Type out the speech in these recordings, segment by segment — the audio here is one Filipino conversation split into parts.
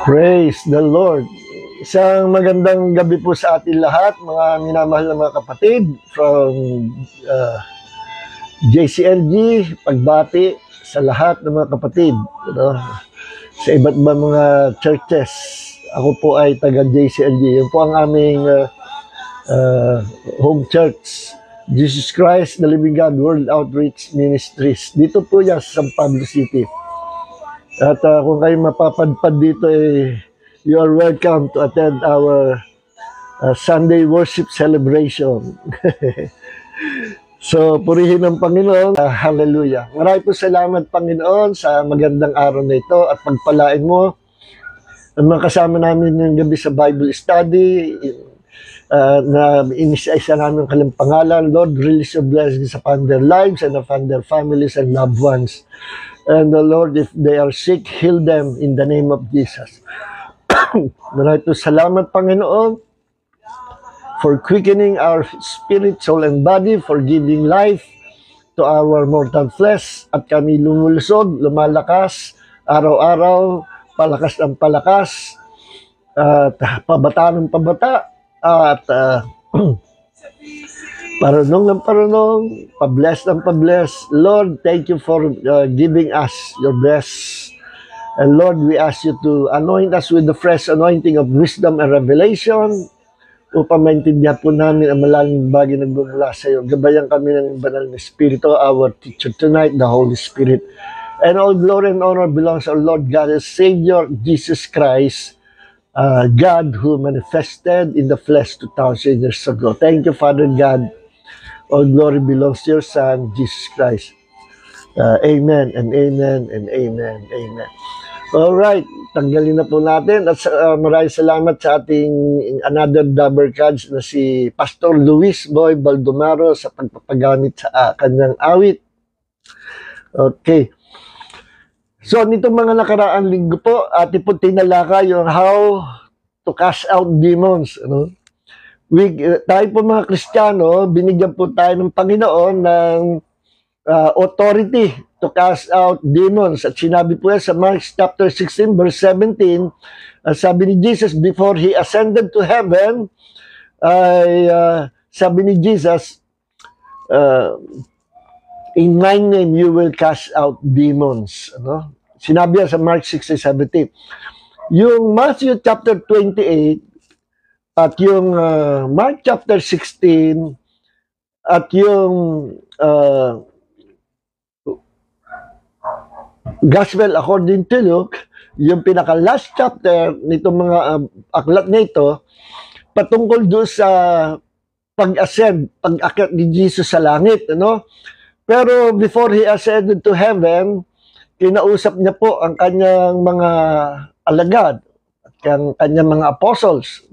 Praise the Lord. Isang magandang gabi po sa atin lahat, mga minamahal na mga kapatid from JCLG, pagbati sa lahat ng mga kapatid sa iba't ibang mga churches. Ako po ay taga JCLG. Yan po ang aming home church, Jesus Christ, the Living God, World Outreach Ministries. Dito po yan sa San Pablo City. At kung kayo mapapadpad dito, you are welcome to attend our Sunday worship celebration. So, purihin ang Panginoon. Hallelujah. Maraming po salamat, Panginoon, sa magandang araw na ito at pagpalain mo ang mga kasama namin ng gabi sa Bible study na inisa-isa namin ang kanilang pangalan. Lord, release your blessings upon their lives and upon their families and loved ones. And Lord, if they are sick, heal them in the name of Jesus. Maraming salamat, Panginoon, for quickening our spirit, soul, and body, for giving life to our mortal flesh. At kami lumulusog, lumalakas, araw-araw, palakas ng palakas, at pabata ng pabata, at parunong ng parunong, pabless ng pabless. Lord, thank you for giving us your best. And Lord, we ask you to anoint us with the fresh anointing of wisdom and revelation upang maintindihan po namin ang malalim bagay na gumula sa iyo. Gabayan kami ng banal na Espiritu, our teacher tonight, the Holy Spirit. And all glory and honor belongs to our Lord God and Savior, Jesus Christ, God who manifested in the flesh 2,000 years ago. Thank you, Father God. All glory belongs to your Son, Jesus Christ. Amen and amen and amen. Amen. Alright, tanggalin na po natin. At maraming salamat sa ating another double cards na si Pastor Luis Boy Baldomaro sa pagpapagamit sa kanyang awit. Okay. So, nitong mga nakaraang linggo po, ating po tinalaka yung how to cast out demons. Tayo po mga Kristiyano, binigyan po tayo ng Panginoon ng authority to cast out demons. At sinabi po yan sa Mark chapter 16 verse 17, sabi ni Jesus before He ascended to heaven, sabi ni Jesus, in my name you will cast out demons. Sinabi yan sa Mark 16:17. Yung Matthew chapter 28, at yung Mark chapter 16 at yung Gospel according to Luke, yung pinaka-last chapter nitong mga aklat na ito, patungkol doon sa pag-ascend, pag-akyat ni Jesus sa langit. Pero before He ascended to heaven, kinausap niya po ang kanyang mga alagad at ang kanyang mga apostles.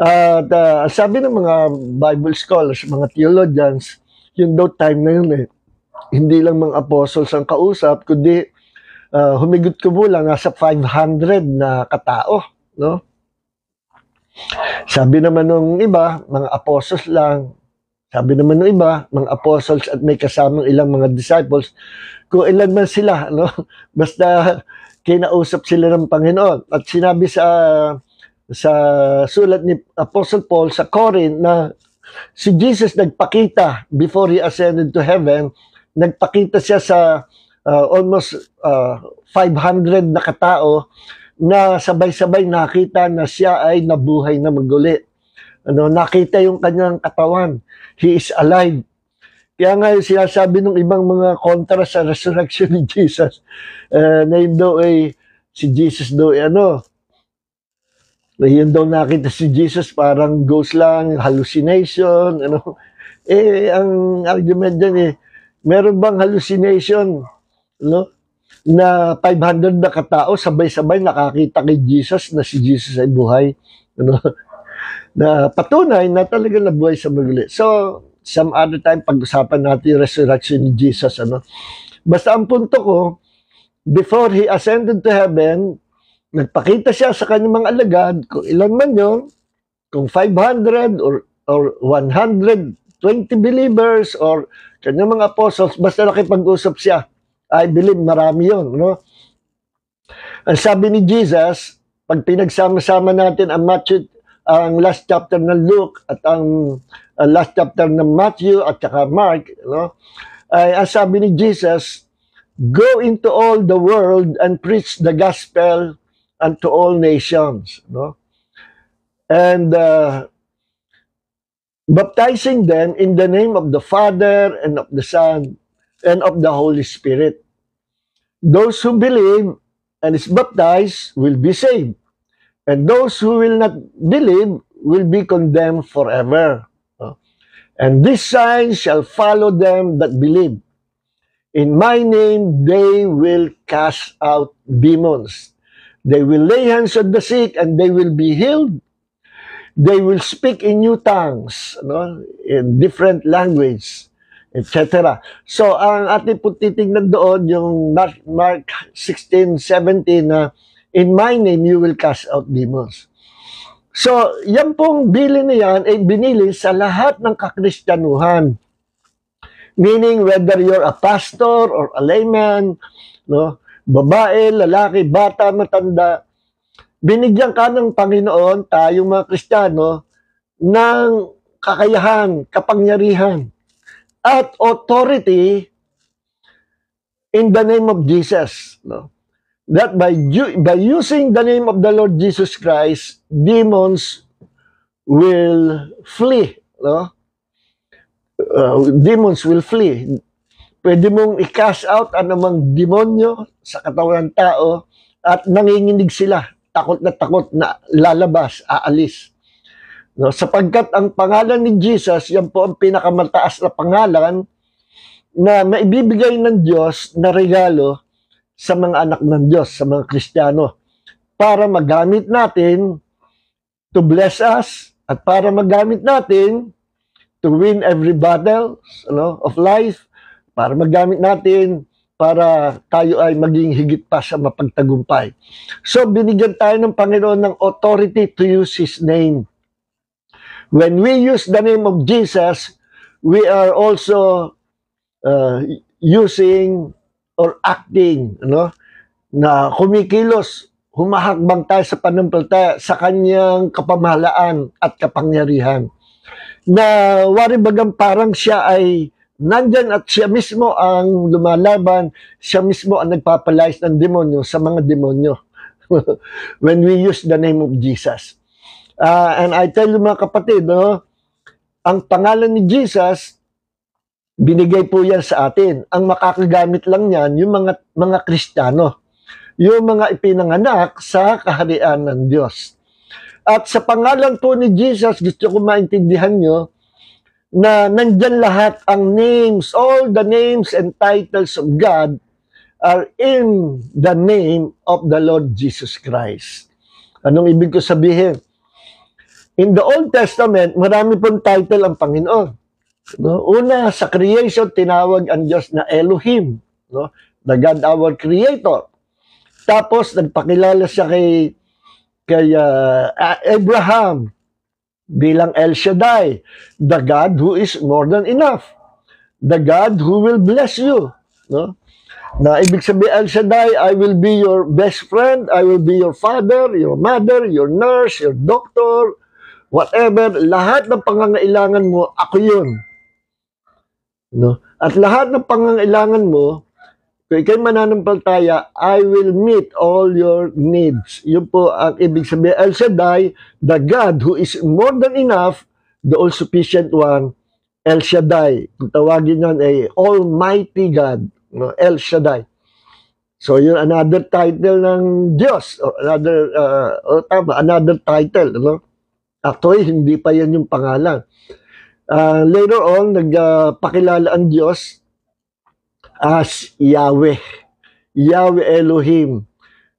At sabi ng mga Bible scholars, mga theologians, yung daw time na yun hindi lang mga apostles ang kausap, kundi humigot kumulang nasa 500 na katao. Sabi naman ng iba, mga apostles lang. Sabi naman ng iba, mga apostles at may kasamang ilang mga disciples. Kung ilan man sila, basta kinausap sila ng Panginoon. At sinabi sa sulat ni Apostle Paul sa Corinth na si Jesus nagpakita before He ascended to heaven, nagpakita siya sa almost 500 na katao na sabay-sabay nakita na siya ay nabuhay na maguli. Nakita yung kanyang katawan. He is alive. Kaya nga yung sinasabi ng ibang mga kontra sa resurrection ni Jesus, na yun daw si Jesus daw yun daw nakita si Jesus parang ghost lang, hallucination, ang argument dyan meron bang hallucination, na 500 na katao sabay-sabay nakakita kay Jesus na si Jesus ay buhay, na patunay na talaga nabuhay sa maguli. So, some other time, pag-usapan natin yung resurrection ni Jesus, Basta ang punto ko, before He ascended to heaven, nagpakita siya sa kanyang mga alagad, kung ilan man yun, kung 500 or 120 believers or kanyang mga apostles, basta nakipag-usap siya. I believe marami yun. Ang sabi ni Jesus, pag pinagsama-sama natin ang ang last chapter ng Luke at ang last chapter ng Matthew at saka Mark, ay ang sabi ni Jesus, go into all the world and preach the gospel unto all nations, and baptizing them in the name of the Father and of the Son and of the Holy Spirit. Those who believe and is baptized will be saved, and those who will not believe will be condemned forever. And these signs shall follow them that believe. In my name they will cast out demons. They will lay hands on the sick and they will be healed. They will speak in new tongues, in different language, etc. So, ang ating po titignan doon, yung Mark 16:17 na, in my name you will cast out demons. So, yan pong bilin na yan ay binili sa lahat ng kakristyanuhan. Meaning, whether you're a pastor or a layman, babae, lalaki, bata, matanda, binigyan ka ng Panginoon, tayong mga Kristiyano, ng kakayahan, kapangyarihan, at authority in the name of Jesus. That by using the name of the Lord Jesus Christ, demons will flee. Demons will flee. Pwede mong i-cast out anumang demonyo sa katawan ng tao at nanginginig sila. Takot na lalabas, aalis. Sapagkat ang pangalan ni Jesus, yan po ang pinakamataas na pangalan na maibibigay ng Diyos na regalo sa mga anak ng Diyos, sa mga Kristiyano, para magamit natin to bless us at para magamit natin to win every battle of life, para magamit natin para tayo ay maging higit pa sa mapagtagumpay. So, binigyan tayo ng Panginoon ng authority to use His name. When we use the name of Jesus, we are also using or acting, na kumikilos, humahakbang tayo sa pananampalataya sa kanyang kapamahalaan at kapangyarihan. Na wari bagang parang siya ay nandyan at siya mismo ang lumalaban, siya mismo ang nagpapalayas ng demonyo sa mga demonyo. When we use the name of Jesus. And I tell you mga kapatid, ang pangalan ni Jesus, binigay po yan sa atin. Ang makakagamit lang yan, yung mga Kristiyano. Yung mga ipinanganak sa kaharian ng Diyos. At sa pangalan po ni Jesus, gusto ko maintindihan nyo, na nandyan lahat ang names, all the names and titles of God are in the name of the Lord Jesus Christ. Anong ibig ko sabihin? In the Old Testament, marami pong title ang Panginoon. Una, sa creation, tinawag ang Diyos na Elohim, the God our Creator. Tapos, nagpakilala siya kay Abraham bilang El Shaddai, the God who is more than enough, the God who will bless you. Na ibig sabihin, El Shaddai, I will be your best friend, I will be your father, your mother, your nurse, your doctor, whatever, lahat ng pangangailangan mo, ako yun. At lahat ng pangangailangan mo, kung ikay mananampalataya, I will meet all your needs. Yun po ang ibig sabihin. El Shaddai, the God who is more than enough, the all-sufficient one, El Shaddai. Kung tawagin yan ay Almighty God, El Shaddai. So yun, another title ng Diyos, or another title. Actually, hindi pa yan yung pangalan. Later on, nagpakilala ang Diyos as Yahweh. Yahweh Elohim.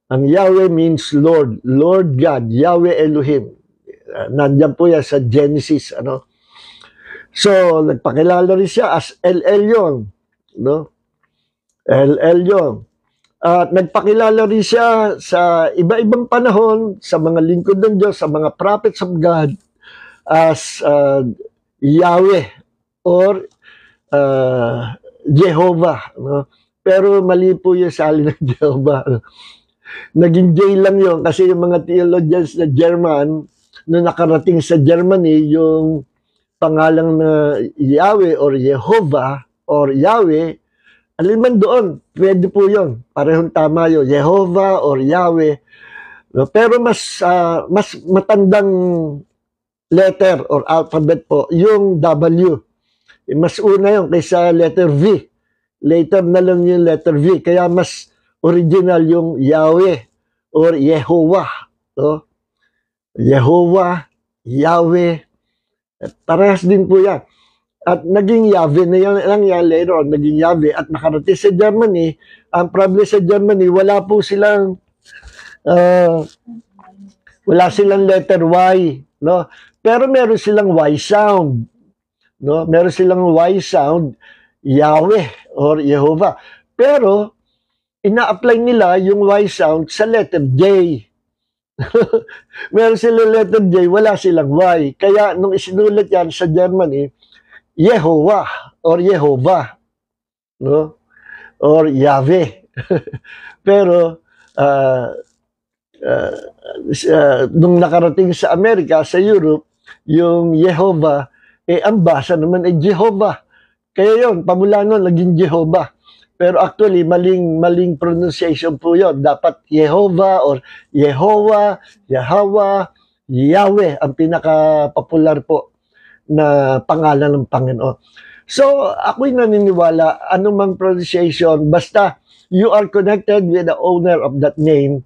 Ang Yahweh means Lord. Lord God. Yahweh Elohim. Nandiyan po yan sa Genesis. So, nagpakilala rin siya as El Elyon. El Elyon. At nagpakilala rin siya sa iba-ibang panahon, sa mga lingkod ng Diyos, sa mga prophets of God, as Yahweh or Jehovah. Pero mali po yung sali ng Jehovah. Naging J lang yun kasi yung mga theologians na German, nung nakarating sa Germany, yung pangalang na Yahweh or Jehovah or Yahweh, aliman doon, pwede po yun. Parehong tama yun, Jehovah or Yahweh. No? Pero mas matandang letter or alphabet po, yung W. Mas una yun kaysa letter V. Later na lang yung letter V. Kaya mas original yung Yahweh or Yehovah. No? Yehovah, Yahweh, parehas din po yan. At naging Yahweh na lang yan later on, naging Yahweh at nakarating sa Germany. Ang problem sa Germany, wala silang letter Y, no? Pero meron silang Y sound, no? Meron silang Y sound, Yahweh or Yehovah. Pero ina-apply nila yung Y sound sa letter J. Meron silang letter J, wala silang Y. Kaya nung isinulat yan sa Germany, Yehovah or Yehovah, no? Or Yahweh. Pero nung nakarating sa Amerika, sa Europe, yung Yehovah, ang basa naman ay Jehovah. Kaya yun, pamula nun, naging Jehovah. Pero actually, maling pronunciation po yun. Dapat Yehovah or Yehovah, Yahweh, Yahweh, ang pinaka-popular po na pangalan ng Panginoon. So, ako'y naniniwala, anumang pronunciation, basta you are connected with the owner of that name,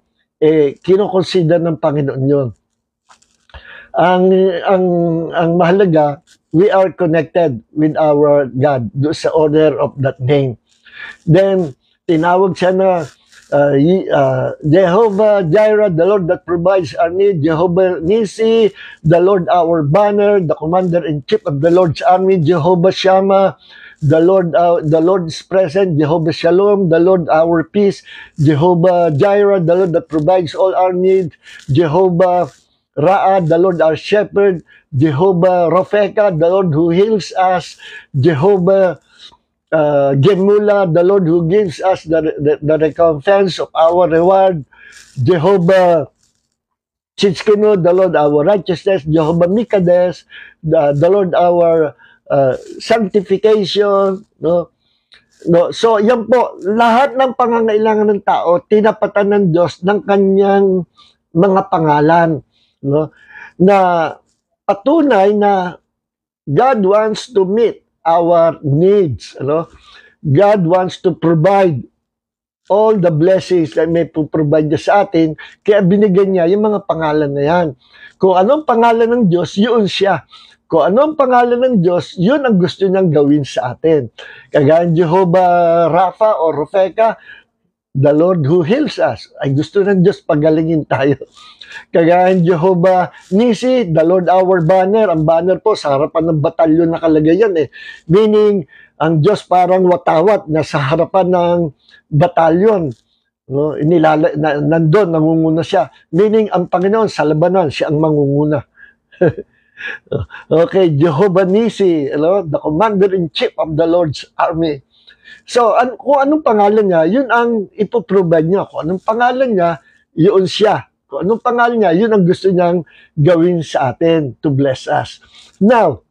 kinoconsider ng Panginoon yun. Ang mahalaga, we are connected with our God do sa owner of that name. Then, tinawag siya na Jehovah Jireh, the Lord that provides our need, Jehovah Nisi, the Lord our banner, the commander-in-chief of the Lord's army, Jehovah Shammah, the Lord is present, Jehovah Shalom, the Lord our peace, Jehovah Jireh, the Lord that provides all our needs, Jehovah Ra'ah, the Lord our shepherd, Jehovah Ropheka, the Lord who heals us, Jehovah Gemula, the Lord who gives us the recompense of our reward, Jehovah Chitzkenu, the Lord our righteousness, Jehovah Mikades, the Lord our sanctification, no? So, yan po, lahat ng pangangailangan ng tao, tinapatan ng Diyos ng kanyang mga pangalan, no? Na patunay na God wants to meet our needs, ano? God wants to provide all the blessings that may provide niya sa atin, kaya binigyan niya yung mga pangalan na yan. Kung anong pangalan ng Diyos, yun siya. Kung anong pangalan ng Diyos, yun ang gusto niyang gawin sa atin. Kagaya Jehovah Rapha or Ropheka, the Lord who heals us. Ay gusto ng Diyos pagalingin tayo. Kagaya Jehovah Nisi, the Lord our banner. Ang banner po sa harapan ng batalyon nakalagay yan eh. Meaning, ang Diyos parang watawat na sa harapan ng batalyon. No? Nandun, nangunguna siya. Meaning, ang Panginoon sa labanan, siya ang mangunguna. Okay, Jehovah Nisi, the commander-in-chief of the Lord's army. So, kung anong pangalan niya, yun ang ipoprovide niya. Kung anong pangalan niya, yun siya. Kung anong pangalan niya, yun ang gusto niyang gawin sa atin to bless us. Now,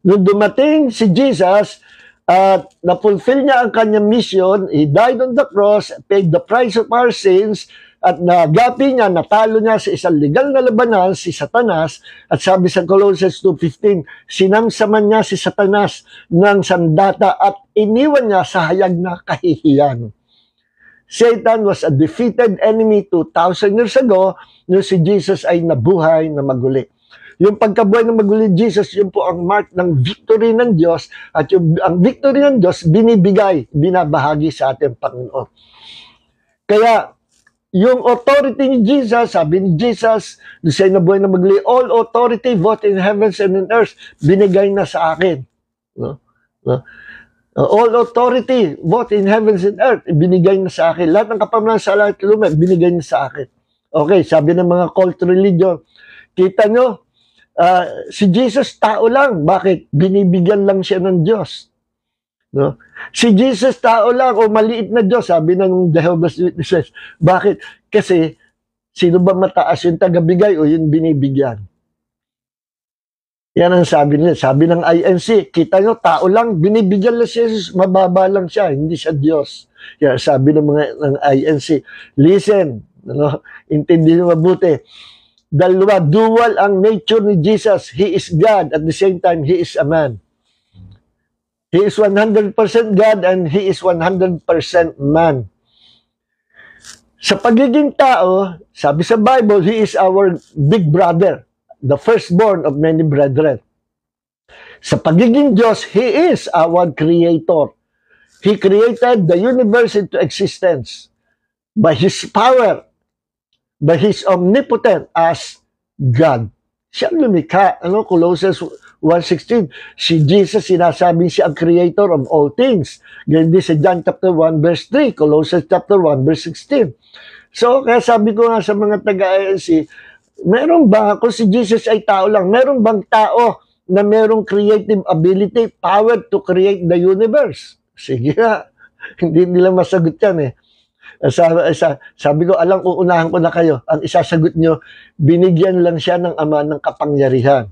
nung dumating si Jesus at na-fulfill niya ang kanyang mission, He died on the cross, paid the price of our sins, at nagapi niya, natalo niya sa isang legal na labanan, si Satanas, at sabi sa Colossians 2:15, sinamsaman niya si Satanas ng sandata at iniwan niya sa hayag na kahihiyan. Satan was a defeated enemy 2,000 years ago nung si Jesus ay nabuhay na maguli. Yung pagkabuhay na maguli ni Jesus, yun po ang mark ng victory ng Diyos at ang victory ng Diyos binabahagi sa ating Panginoon. Kaya, yung authority ni Jesus, sabi ni Jesus, nung siya nabuhay na maguli, all authority both in heavens and in earth, binigay na sa akin. No? All authority, both in heavens and earth, binigay na sa akin. Lahat ng kapamanan sa langit at lupa, binigay na sa akin. Okay, sabi ng mga cult religion, kita nyo, si Jesus tao lang. Bakit? Binibigyan lang siya ng Diyos. No? Si Jesus, tao lang o maliit na Diyos, sabi ng Jehovah's Witnesses. Bakit? Kasi, sino ba mataas, yung tagabigay o yung binibigyan? Yan ang sabi nila. Sabi ng INC, kita nyo, tao lang, binibigyan lang si Jesus, mababa lang siya, hindi siya Diyos. Yan sabi ng mga ng INC. Listen, intindihin mabuti. Dalawa, dual ang nature ni Jesus. He is God, at the same time, He is a man. He is 100% God and He is 100% man. Sa pagiging tao, sabi sa Bible, He is our big brother, the firstborn of many brethren. Sa pagiging Diyos, He is our creator. He created the universe into existence by His power, by His omnipotent as God. Siya ang lumikha. Colossians 1:16. Si Jesus, sinasabing siya ang creator of all things. Ganyan din sa John chapter 1 verse 3, Colossians chapter 1 verse 16. So, kaya sabi ko nga sa mga taga-ANC, meron ba, kung si Jesus ay tao lang, meron bang tao na merong creative ability, power to create the universe? Sige nga, hindi nila masagot yan eh. Sabi ko, uunahan ko na kayo. Ang isasagot nyo, binigyan lang siya ng Ama ng kapangyarihan.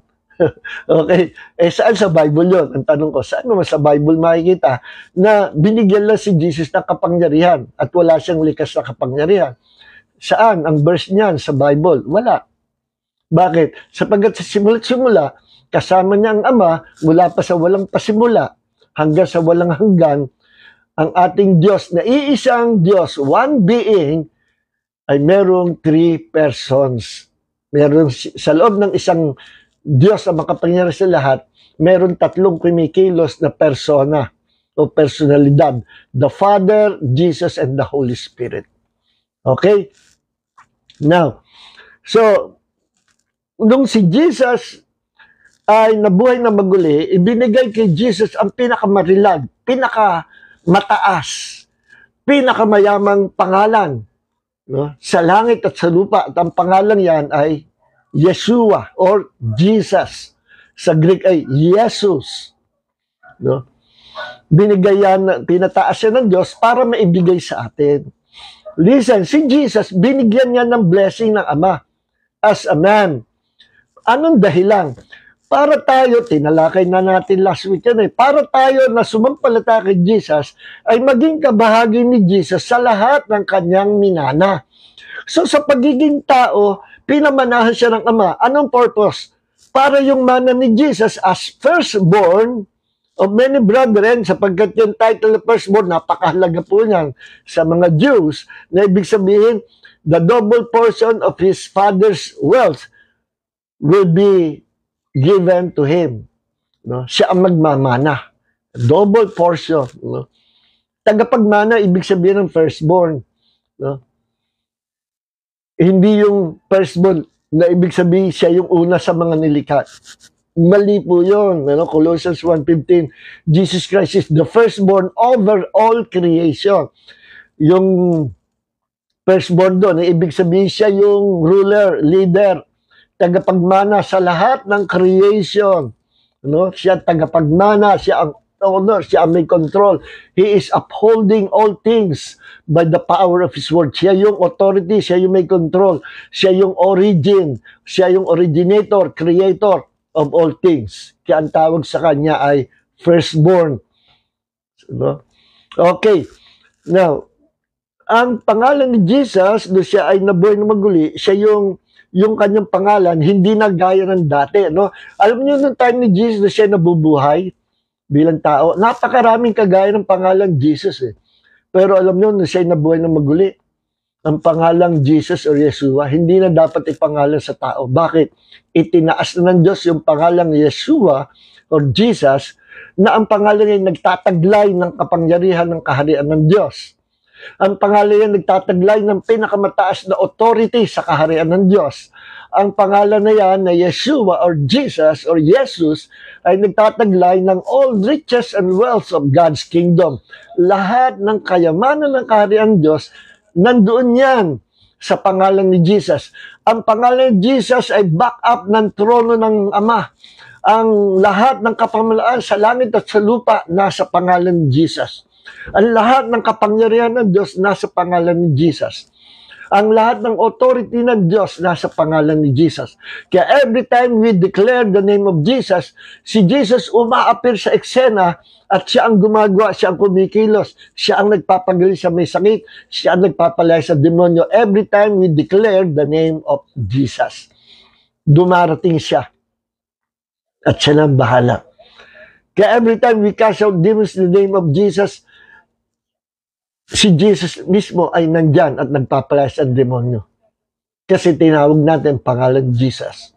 Okay. Saan sa Bible yun? Ang tanong ko, saan naman sa Bible makikita na binigyan lang si Jesus ng kapangyarihan at wala siyang likas na kapangyarihan? Saan? Ang verse niyan sa Bible? Wala. Bakit? Sapagkat sa simula, kasama niya ang Ama mula pa sa walang pasimula hanggang sa walang hanggan, ang ating Diyos na iisang Diyos, one being, ay merong 3 persons. Meron sa loob ng isang Diyos na makapangyarihan sa lahat, meron 3 kumikilos na persona o personalidad. The Father, Jesus, and the Holy Spirit. Okay? Now, so, nung si Jesus ay nabuhay na maguli, ibinigay kay Jesus ang pinakamarilag, pinakamataas, pinakamayamang pangalan, no? Sa langit at sa lupa. At ang pangalan yan ay Yeshua or Jesus. Sa Greek ay Jesus. No? Binigay yan, pinataas yan ng Diyos para maibigay sa atin. Listen, si Jesus, binigyan niya ng blessing ng Ama as a man. Anong dahilan? Para tayo, tinalakay na natin last week yan para tayo na sumampalataya kay Jesus ay maging kabahagi ni Jesus sa lahat ng kanyang minana. So sa pagiging tao, pinamanahan siya ng Ama. Anong purpose? Para yung mana ni Jesus as firstborn of many brethren, sapagkat yung title of firstborn, napakahalaga po niyan sa mga Jews, na ibig sabihin, the double portion of his father's wealth will be given to him. No? Siya ang magmamana. Double portion. No? Tagapagmana, ibig sabihin ng firstborn. No? Hindi yung firstborn na ibig sabihin siya yung una sa mga nilikha. Mali po yun. Colossians 1:15, Jesus Christ is the firstborn over all creation. Yung firstborn doon, ibig sabihin siya yung ruler, leader, tagapagmana sa lahat ng creation. Siya tagapagmana, siya ang owner, siya ang may control. He is upholding all things by the power of His word. Siya yung authority, siya yung may control, siya yung origin, siya yung originator, creator of all things. Kaya ang tawag sa kanya ay firstborn. Okay. Now, ang pangalan ni Jesus, doon siya ay nabuhay na maguli, siya yung kanyang pangalan, hindi na gaya ng dati. Alam niyo, nung time ni Jesus na siya nabubuhay bilang tao, napakaraming kagaya ng pangalan Jesus Pero alam niyo, nung siya nabuhay na maguli, ang pangalang Jesus or Yeshua, hindi na dapat ipangalan sa tao. Bakit? Itinaas na ng Diyos yung pangalang Yeshua or Jesus, na ang pangalan niya nagtataglay ng kapangyarihan ng kaharian ng Diyos. Ang pangalan niya nagtataglay ng pinakamataas na authority sa kaharian ng Diyos. Ang pangalan na yan na Yeshua or Jesus or Jesus ay nagtataglay ng all riches and wealth of God's kingdom. Lahat ng kayamanan ng kaharian ng Diyos, nandoon yan sa pangalan ni Jesus. Ang pangalan ni Jesus ay back up ng trono ng Ama. Ang lahat ng kapamalaan sa langit at sa lupa nasa pangalan ni Jesus. Ang lahat ng kapangyarihan ng Diyos nasa pangalan ni Jesus. Ang lahat ng authority ng Diyos nasa pangalan ni Jesus. Kaya every time we declare the name of Jesus, si Jesus umaapir sa eksena at siya ang gumagawa, siya ang kumikilos, siya ang nagpapagaling sa may sakit, siya ang nagpapalaya sa demonyo. Every time we declare the name of Jesus, dumarating siya at siya nang bahala. Kaya every time we cast out demons in the name of Jesus, si Jesus mismo ay nandyan at nagpapalaya sa demonyo. Kasi tinawag natin pangalan Jesus.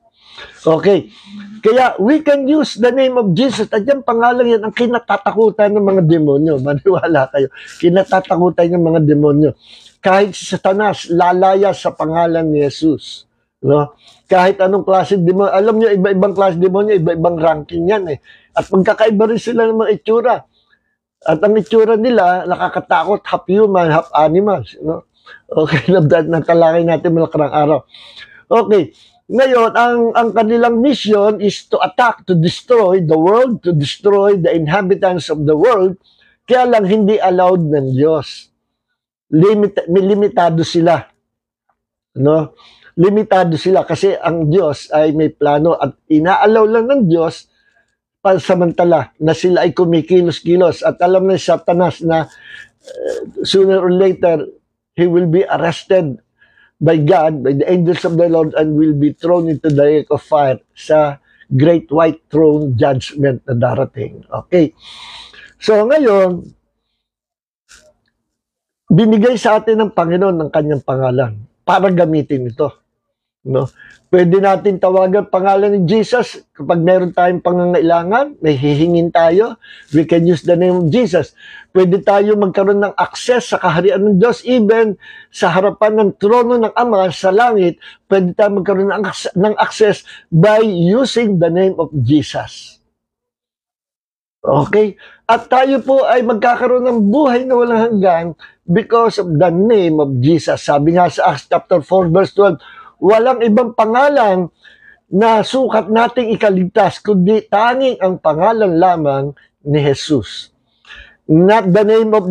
Okay. Kaya we can use the name of Jesus at yung pangalan yan ang kinatatakutan ng mga demonyo. Maniwala kayo. Kinatatakutan ng mga demonyo. Kahit si Satanas, lalaya sa pangalan ni Jesus. No? Kahit anong klase demonyo. Alam nyo, iba-ibang klase demonyo, iba-ibang ranking yan eh. At magkakaiba rin sila ng mga itsura. At ang itsura nila, nakakatakot, half human, half animals. No? Okay, natalakay natin malakarang araw. Okay, ngayon, ang kanilang mission is to attack, to destroy the world, to destroy the inhabitants of the world, kaya lang hindi allowed ng Diyos. Limitado sila. No? Limitado sila kasi ang Diyos ay may plano at inaalaw lang ng Diyos pansamantala na sila ay kumikilos-kilos at alam na Satanas na sooner or later he will be arrested by God, by the angels of the Lord, and will be thrown into the lake of fire sa great white throne judgment na darating. Okay. So ngayon, binigay sa atin ng Panginoon ng kanyang pangalan para gamitin ito. No? Pwede natin tawagan pangalan ni Jesus kapag meron tayong pangangailangan, may hihingin tayo, we can use the name of Jesus. Pwede tayo magkaroon ng access sa kaharian ng Diyos, even sa harapan ng trono ng Ama sa langit, pwede tayo magkaroon ng access by using the name of Jesus. Okay? At tayo po ay magkakaroon ng buhay na walang hanggan because of the name of Jesus. Sabi nga sa Acts chapter 4 verse 12, walang ibang pangalan na sukat nating ikaligtas, kundi tanging ang pangalan lamang ni Jesus. Not the name of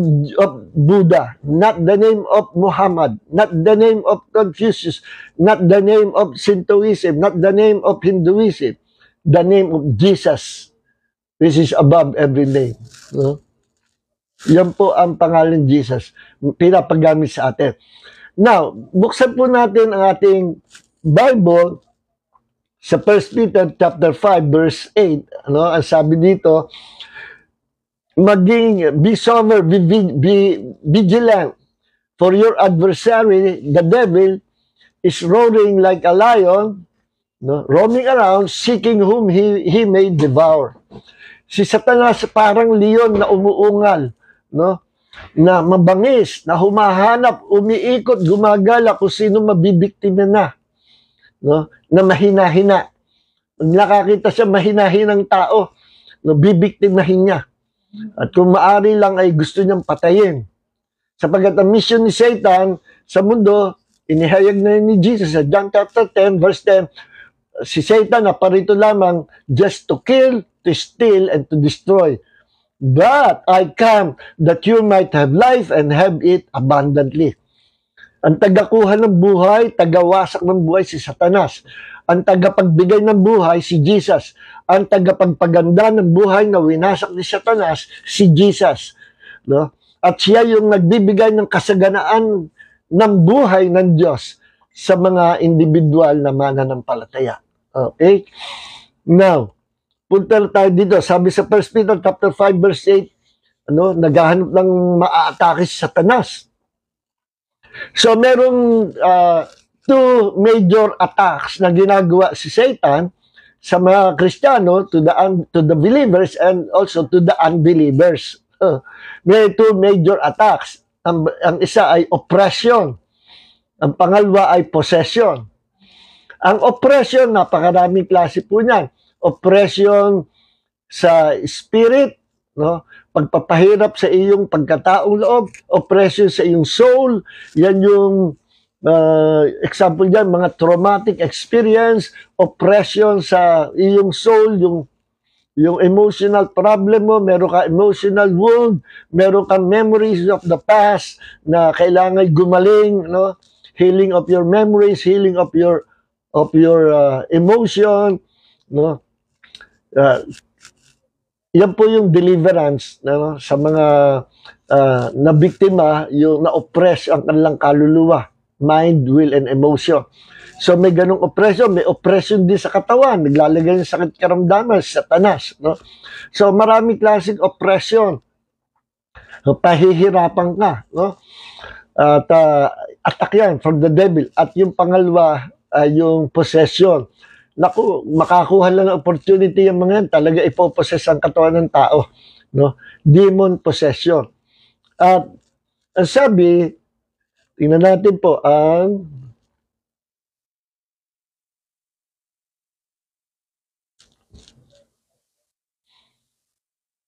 Buddha, not the name of Muhammad, not the name of Confucius, not the name of Shintoism, not the name of Hinduism, the name of Jesus, which is above every name. No? Yan po ang pangalan Jesus, pinapagamit sa atin. Now, buksan po natin ang ating Bible sa 1 Peter chapter 5 verse 8. Ano, ang sabi dito, be sober, be vigilant, for your adversary, the devil, is roaring like a lion, no, roaming around, seeking whom he may devour. Si Satanas parang leon na umuungal, no? Na mabangis, na humahanap, umiikot, gumagala kung sino mabibiktima na. No? Na mahina-hina. Pag nakakita siya mahina-hinang tao, no, bibiktimahin niya. At kung maari lang ay gusto niyang patayin. Sapagkat ang mission ni Satan sa mundo, inihayag na ni Jesus sa John chapter 10 verse 10, si Satan na parito lamang just to kill, to steal, and to destroy. But I come that you might have life and have it abundantly. Ang tagakuha ng buhay, tagawasak ng buhay si Satanas. Ang tagapagbigay ng buhay si Jesus. Ang tagapagpaganda ng buhay na winasak ni Satanas si Jesus. No? At siya yung nagbibigay ng kasaganaan ng buhay ng Diyos sa mga individual na mananampalataya. Okay? Now, punta tayo dito. Sabi sa 1 Peter chapter 5 verse 8, naghahanap ng maaatake si Satanas. So merong two major attacks na ginagawa si Satan sa mga Kristiyano, to the believers and also to the unbelievers. May two major attacks. Ang isa ay oppression. Ang pangalawa ay possession. Ang oppression, napakaraming klase po niyan. Oppression sa spirit, no? Pagpapahirap sa iyong pagkataong loob, oppression sa iyong soul, yan yung Example dyan, mga traumatic experience, oppression sa iyong soul, yung emotional problem mo, meron ka emotional wound, meron ka memories of the past na kailangan gumaling, no? Healing of your memories, healing of your emotion, no? Yan po yung deliverance, no? Sa mga na biktima, yung na-oppress ang kanilang kaluluwa, mind, will, and emotion. So may ganong oppression, may oppression din sa katawan, naglalagay ng sakit karamdaman, satanas, no? So maraming klaseng oppression. So, pahihirapan ka, no? At attack yan from the devil. At yung pangalawa, yung possession. Naku, makakuha lang ng opportunity yung mga yan, talaga ipopossess ang katawan ng tao, no? Demon possession. At ang sabi, tingnan natin po ang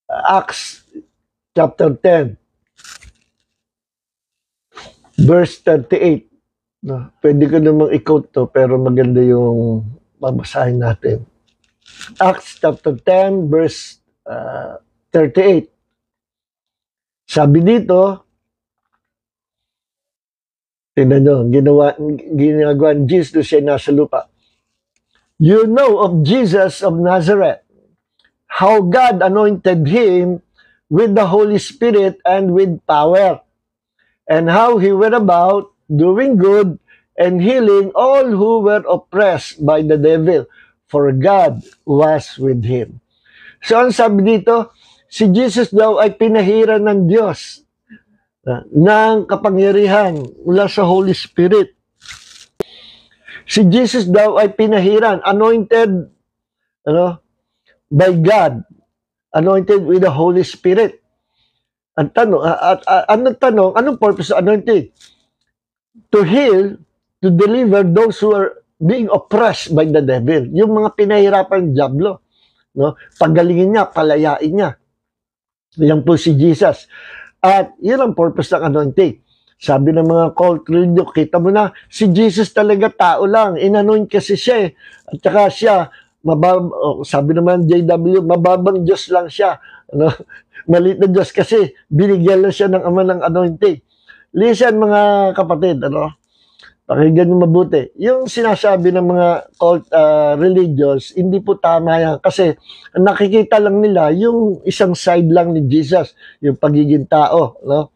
Acts chapter 10, verse 38. No, pwede ko namang i-quote to, pero maganda yung babasahin natin. Acts chapter 10, verse 38. Sabi dito, tingnan nyo, ginagawa ni Jesus siya nasa lupa. You know of Jesus of Nazareth, how God anointed him with the Holy Spirit and with power, and how he went about doing good and healing all who were oppressed by the devil, for God was with him. So ang sabi dito, si Jesus daw ay pinahiran ng Diyos ng kapangyarihan mula sa Holy Spirit. Si Jesus daw ay pinahiran, anointed, by God, anointed with the Holy Spirit. Ang tanong, anong purpose of anointing? To heal, to deliver those who are being oppressed by the devil. Yung mga pinahirapan ng diablo, no? Pagalingin niya, palayain niya. Yan po si Jesus. At yun ang purpose ng anointing. Sabi ng mga cult religion, kita mo na, si Jesus talaga tao lang. Inanoint kasi siya eh. At saka siya, sabi naman JW, mababang Diyos lang siya. Ano? Maliit na Diyos kasi binigyan lang siya ng ama ng anointing. Listen mga kapatid, pakinggan nyo mabuti. Yung sinasabi ng mga cult religions, hindi po tama yan. Kasi nakikita lang nila yung isang side lang ni Jesus, yung pagiging tao. No?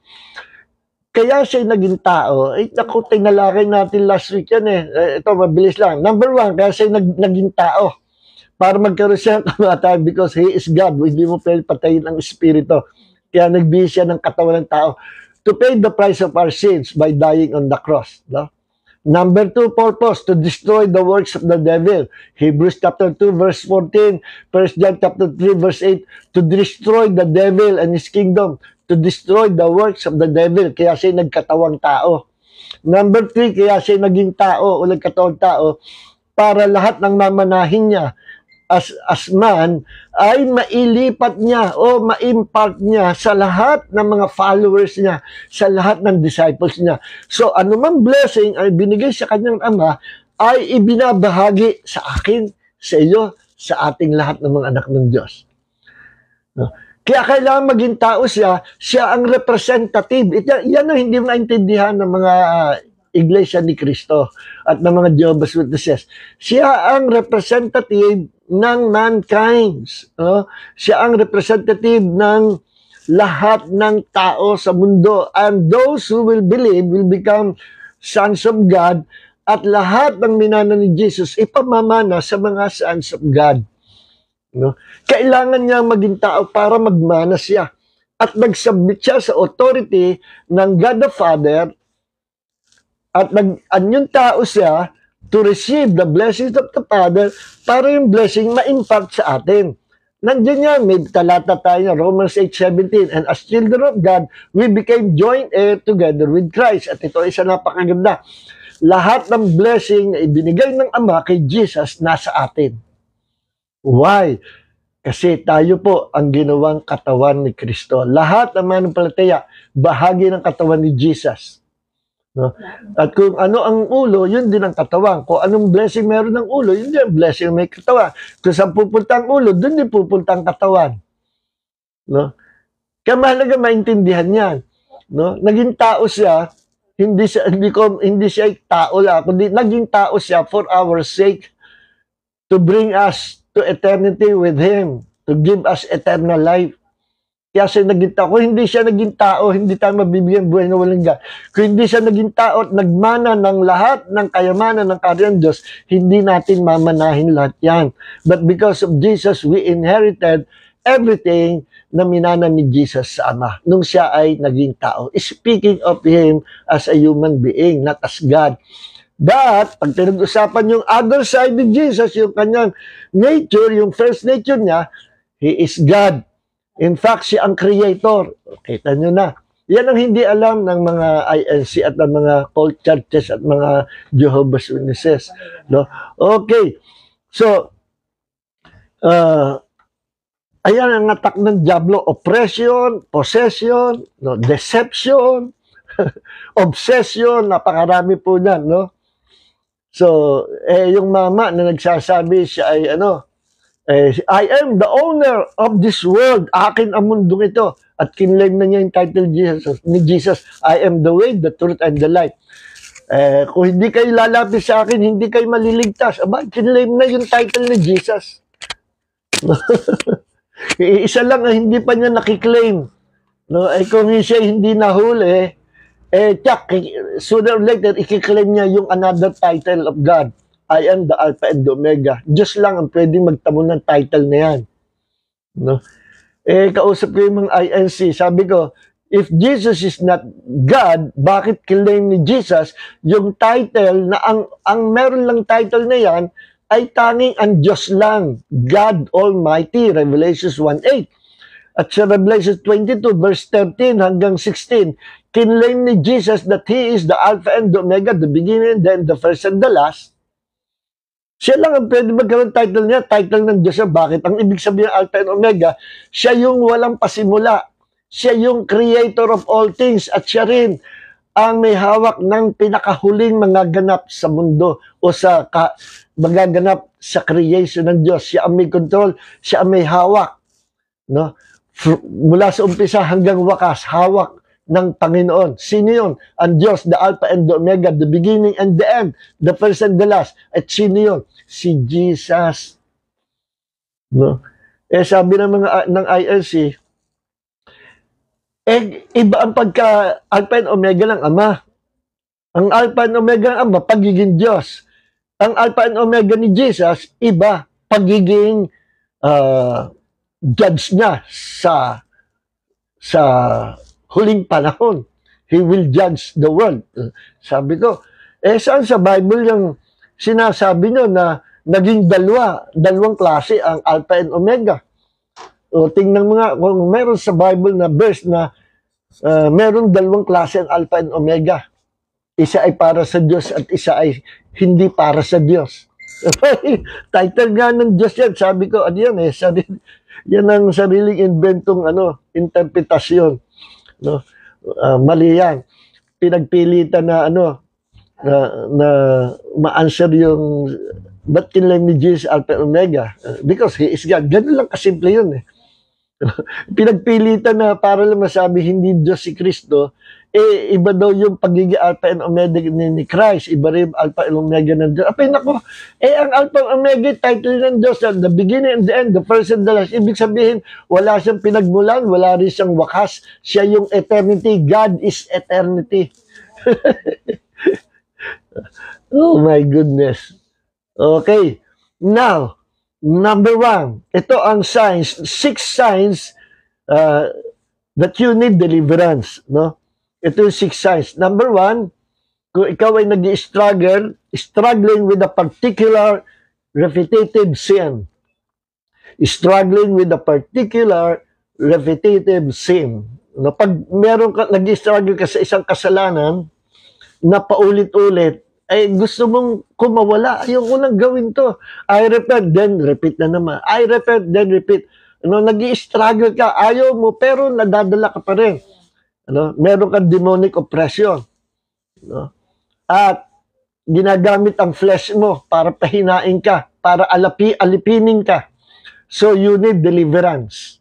Kaya siya naging tao, naku, tinalakay natin last week yan eh. Ito, mabilis lang. Number one, kaya siya naging tao. Para magkaroon siya ng kamatayan because He is God. Hindi mo pwede patayin ang Espiritu. Kaya nagbihis siya ng katawan ng tao to pay the price of our sins by dying on the cross. No? Number two purpose, to destroy the works of the devil. Hebrews chapter 2 verse 14, 1 John chapter 3 verse 8, to destroy the devil and his kingdom, to destroy the works of the devil. Kaya siya nagkatawang tao. Number 3, kaya siya naging tao o nagkatawang tao para lahat ng mamanahin niya as man ay mailipat niya o ma-impart niya sa lahat ng mga followers niya, sa lahat ng disciples niya. So anumang blessing ay binigay sa kanyang ama ay ibinabahagi sa akin, sa iyo, sa ating lahat ng mga anak ng Diyos. No? Kaya kailangan maging tao siya ang representative. Yan ang hindi maintindihan ng mga Iglesia ni Cristo at ng mga Jehovah's Witnesses. Siya ang representative ng mankind. No? Siya ang representative ng lahat ng tao sa mundo. And those who will believe will become sons of God. At lahat ng minana ni Jesus ipamamana sa mga sons of God. No? Kailangan niya maging tao para magmana siya. At mag-submit siya sa authority ng God the Father. At yung tao siya to receive the blessings of the Father para yung blessing ma-impact sa atin. Nandiyan yan, may talata tayo, Romans 8:17, and as children of God, we became joint heir together with Christ. At ito isa napakaganda. Lahat ng blessing na ibinigay ng Ama kay Jesus nasa atin. Why? Kasi tayo po ang ginawang katawan ni Kristo. Lahat ng mananampalataya, bahagi ng katawan ni Jesus. No? At kung ano ang ulo, yun din ang katawan. Kung anong blessing meron ng ulo, yun din ang blessing may katawan. Kung saan pupunta ang ulo, dun din pupunta ang katawan. No? Kaya mahalaga maintindihan yan. No? Naging tao siya, hindi siya tao lang, kundi naging tao siya for our sake, to bring us to eternity with Him, to give us eternal life. Kaya siya naging tao. Kung hindi siya naging tao, hindi tayo mabibigyan buhay na walang hanggan. Kung hindi siya naging tao at nagmana ng lahat ng kayamanan ng karyang Diyos, hindi natin mamanahin lahat yan. But because of Jesus, we inherited everything na minana ni Jesus sa Ama nung siya ay naging tao. Speaking of Him as a human being, not as God. But, pag pinag-usapan yung other side ni Jesus, yung kanyang nature, yung first nature niya, He is God. In fact, siya ang creator. Kita nyo na. Yan ang hindi alam ng mga INC at ng mga cult churches at mga Jehovah's Witnesses. No? Okay. So, ayan ang attack ng Diablo. Oppression, possession, no? Deception, obsession, napakarami po yan. No? So, yung mama na nagsasabi siya ay I am the owner of this world. Akin ang mundong ito. At kinlaim na niya yung title ni Jesus. I am the way, the truth, and the life. Kung hindi kayo lalapit sa akin, hindi kayo maliligtas. Aba, kinlaim na yung title ni Jesus. Isa lang ang hindi pa niya nakiklaim. No? Kung siya hindi nahuli, sooner or later, ikiklaim niya yung another title of God. I am the Alpha and the Omega. Diyos lang ang pwedeng magtamo ng title na yan. No? Kausap ko yung mga INC. Sabi ko, if Jesus is not God, bakit claim ni Jesus yung title na ang meron lang title na yan ay tanging ang Diyos lang. God Almighty, Revelation 1:8. At sa Revelation 22, verse 13 hanggang 16, kinlaim ni Jesus that He is the Alpha and the Omega, the beginning and the end, the first and the last. Siya lang ang pwede magkaroon title niya, title ng Diyos. Bakit? Ang ibig sabihin ng Alpha and Omega, siya yung walang pasimula. Siya yung creator of all things at siya rin ang may hawak ng pinakahuling mga ganap sa mundo o sa magaganap sa creation ng Diyos. Siya ang may control, siya ang may hawak. No? Mula sa umpisa hanggang wakas, hawak ng Panginoon. Sino yun? Ang Diyos, the Alpha and the Omega, the beginning and the end, the first and the last. At sino yun? Si Jesus. No? Sabi ng mga ng INC, iba ang pagka Alpha and Omega ng Ama. Ang Alpha and Omega ng Ama, pagiging Diyos. Ang Alpha and Omega ni Jesus, iba, pagiging judge niya sa huling panahon. He will judge the world. Sabi ko, saan sa Bible yung sinasabi nyo na naging dalawang klase ang Alpha and Omega? O tingnan mo nga, kung meron sa Bible na verse na meron dalawang klase ang Alpha and Omega. Isa ay para sa Diyos at isa ay hindi para sa Diyos. Title nga ng Diyos yan. Sabi ko, yan ang sariling inventong interpretasyon. No? Mali yan. Pinagpilitan na na ma-answer yung ba't kinlaim ni Jesus Alpha and Omega? Because He is God. Ganun lang kasimple yun. Pinagpilitan na para lang masabi hindi Diyos si Kristo, iba daw yung pagiging Alpha and Omega ni Christ, iba rin Alpha and Omega ng Diyos. Apay nako, ang Alpha and Omega, title ng Diyos, the beginning and the end, the first and the last. Ibig sabihin, wala siyang pinagmulan, wala rin siyang wakas. Siya yung eternity. God is eternity. Oh my goodness. Okay. Now, number 1, ito ang signs, 6 signs that you need deliverance. No? Ito yung 6 signs. Number 1, kung ikaw ay struggling with a particular repetitive sin. Struggling with a particular repetitive sin. No, pag meron ka, nag-struggle ka sa isang kasalanan na paulit-ulit, ay gusto mong kumawala. Ayaw ko nang gawin to. I repent, then repeat na naman. I repent, then repeat. Nag-struggle ka, ayaw mo, pero nadadala ka pa rin. Meron kang demonic oppression. No? At ginagamit ang flesh mo para pahinain ka, para alipinin ka. So you need deliverance,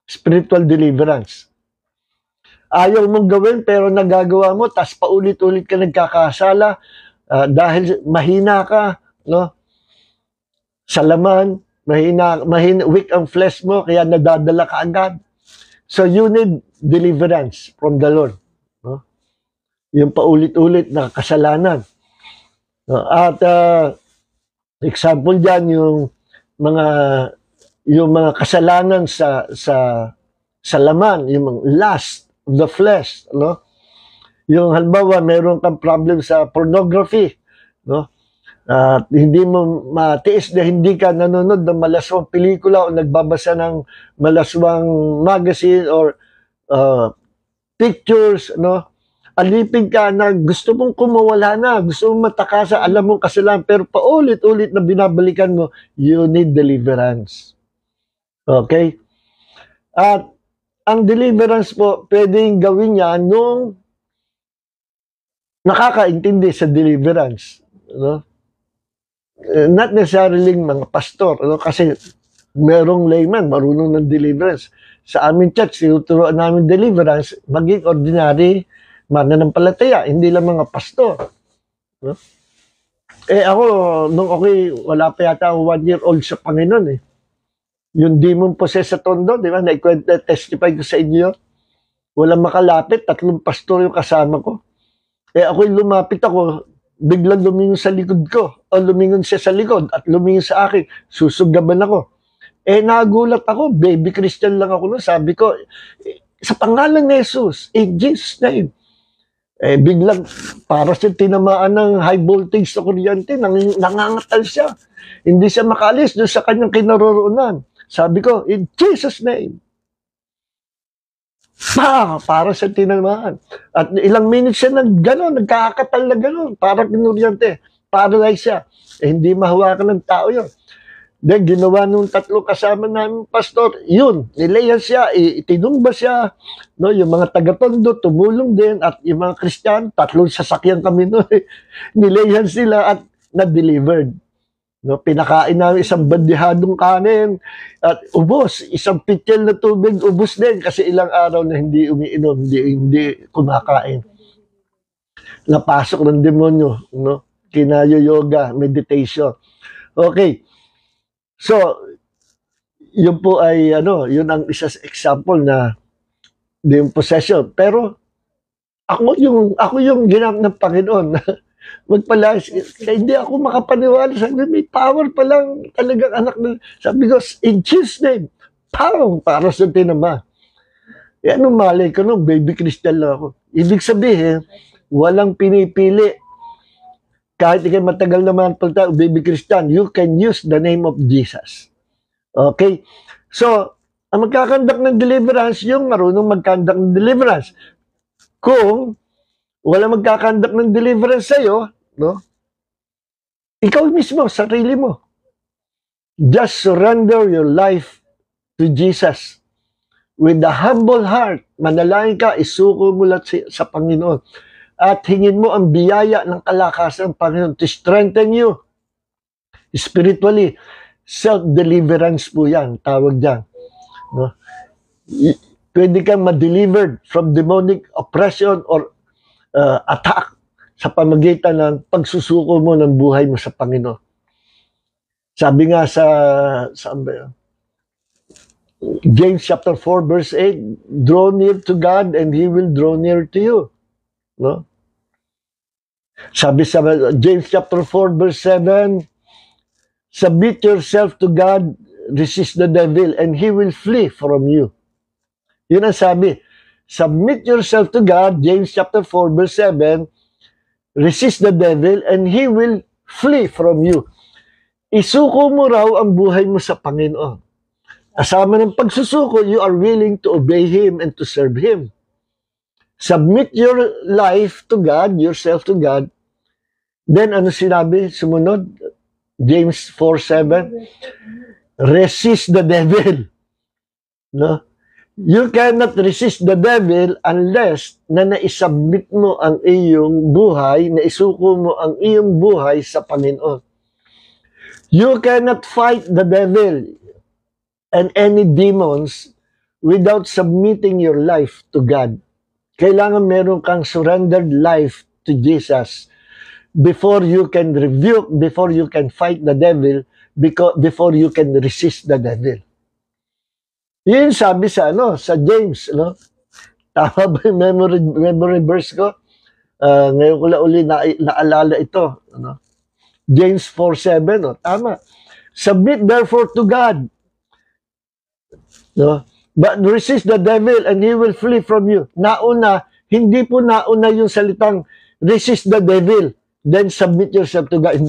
spiritual deliverance. Ayaw mong gawin pero nagagawa mo, tas paulit-ulit ka nagkakasala dahil mahina ka, no? Sa laman, mahina, weak ang flesh mo, kaya nadadala ka agad. So you need deliverance from the Lord. No? Yung paulit-ulit na kasalanan. No? At example dyan, yung mga kasalanan sa laman, yung lust of the flesh, no? Yung halimbawa, meron kang problem sa pornography, no? Hindi mo matiis na hindi ka nanonood ng malaswang pelikula o nagbabasa ng malaswang magazine or pictures, no? Alipin ka na gusto mong kumawala na, gusto mong matakasa, alam mong kasalanan, pero paulit-ulit na binabalikan mo, you need deliverance. Okay? At ang deliverance po, pwedeng gawin niya nung nakakaintindi sa deliverance. No? Not necessarily mga pastor, no? Kasi merong layman, marunong ng deliverance. Sa amin church, tinuturoan namin deliverance, maging ordinary mananampalataya, hindi lang mga pastor. No? Ako, nung wala pa yata 1 year old sa Panginoon eh. Yung demon possessed sa Tondo, di ba? Testify ko sa inyo. Walang makalapit, 3 pastor yung kasama ko. Ako'y lumapit ako, biglang lumingon sa likod ko. O lumingon siya sa likod at lumingon sa akin. Susugaban ako. Nagulat ako, baby Christian lang ako noon. Sabi ko, sa pangalan ni Jesus, in Jesus' name. Biglang, para siya tinamaan ng high voltage sa kuryente, nangangatal siya. Hindi siya makalis doon sa kanyang kinaroroonan. Sabi ko, in Jesus' name. Para siya tinamaan. At ilang minutes siya nagkakatal na gano'n, parang kinuryente. Paralyze siya. Hindi mahawakan ng tao yun. Then, ginawa nung 3 kasama namin, pastor, yun, nilayan siya, itinumba siya. No, yung mga taga-Tondo, tumulong din. At yung mga Christian, 3 sasakyan kami no, nilayan sila at na-delivered. No, pinakain namin isang bandihadong kanin at ubos, isang pitchel na tubig, ubos din kasi ilang araw na hindi umiinom, hindi kumakain. Napasok ng demonyo, no? Kinayo yoga, meditation. Okay. So, yun po ay yun ang isa sa example na yung possession. Pero ako yung ginamit ng Panginoon magpalayas. Kaya hindi ako makapaniwala. Sabi, may power pa lang talagang anak na. Sabi ko, in Jesus' name, para sa tinama. Anong malay ko nung baby Christian lang ako. Ibig sabihin, walang pinipili. Kahit ikay matagal naman pagta, baby Christian, you can use the name of Jesus. Okay? So, ang magkakandak ng deliverance, yung marunong magkandak ng deliverance. Kung wala magkakandak ng deliverance sa'yo, no? Ikaw mismo, sarili mo. Just surrender your life to Jesus. With a humble heart, manalangin ka, isuko mo lahat sa Panginoon. At hingin mo ang biyaya ng kalakasan ng Panginoon to strengthen you spiritually. Self-deliverance po yan, tawag dyan. No? Pwede kang ma-delivered from demonic oppression or attack sa pamagitan ng pagsusuko mo ng buhay mo sa Panginoon. Sabi nga sa James chapter 4 verse 8, draw near to God and He will draw near to you. No? Sabi sa James chapter 4 verse 7, submit yourself to God, resist the devil, and He will flee from you. Yun ang sabi. Submit yourself to God, James chapter 4 verse 7, resist the devil and he will flee from you. Isuko mo raw ang buhay mo sa Panginoon. Kasama ng pagsusuko, you are willing to obey Him and to serve Him. Submit your life to God, yourself to God. Then ano sinabi? Sumunod, James 4:7, resist the devil. No? You cannot resist the devil unless na naisubmit mo ang iyong buhay, naisuko mo ang iyong buhay sa Panginoon. You cannot fight the devil and any demons without submitting your life to God. Kailangan meron kang surrendered life to Jesus before you can rebuke, before you can fight the devil, before you can resist the devil. Yun sabi sa sa James, Tama ba yung memory verse ko? Ngayon ko lang uli naalala ito, James 4:7, tama. Submit therefore to God. But resist the devil and he will flee from you. Nauna, hindi po nauna yung salitang resist the devil, then submit yourself to God.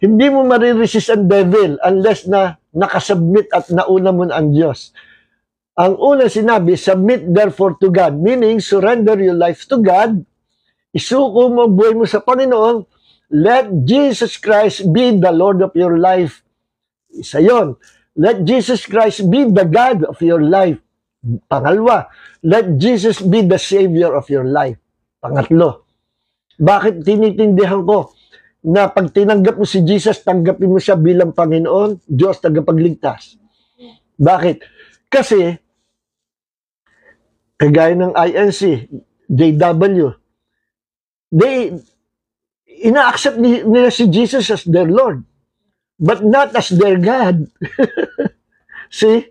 Hindi mo mariresist ang devil unless na nakasubmit at nauna mo ang Diyos. Ang una sinabi, submit therefore to God, meaning surrender your life to God, isuko mo ang buhay mo sa Panginoon, let Jesus Christ be the Lord of your life. Isa yun. Let Jesus Christ be the God of your life. Pangalawa, let Jesus be the Savior of your life. Pangatlo, bakit tinitindihan ko na pag tinanggap mo si Jesus, tanggapin mo siya bilang Panginoon, Diyos tagapagligtas? Bakit? Kasi, kagaya ng INC, JW, ina-accept nila si Jesus as their Lord, but not as their God. See?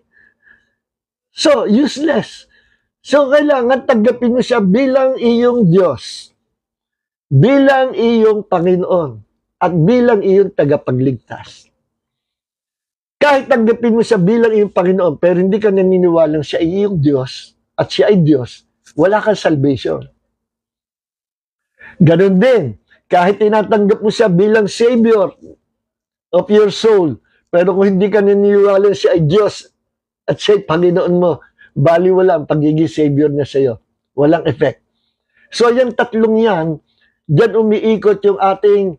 So, useless. So, kailangan tanggapin mo siya bilang iyong Diyos, bilang iyong Panginoon, at bilang iyong tagapagligtas. Kahit tanggapin mo siya bilang iyong Panginoon, pero hindi ka naniniwalang siya ay iyong Diyos, at siya ay Diyos, wala kang salvation. Ganon din, kahit tinatanggap mo siya bilang Savior of your soul, pero kung hindi ka naniniwala siya ay Diyos, at siya ay Panginoon mo, baliwala ang pagiging Savior niya sa iyo. Walang effect. So, yung tatlong yan, diyan umiikot yung ating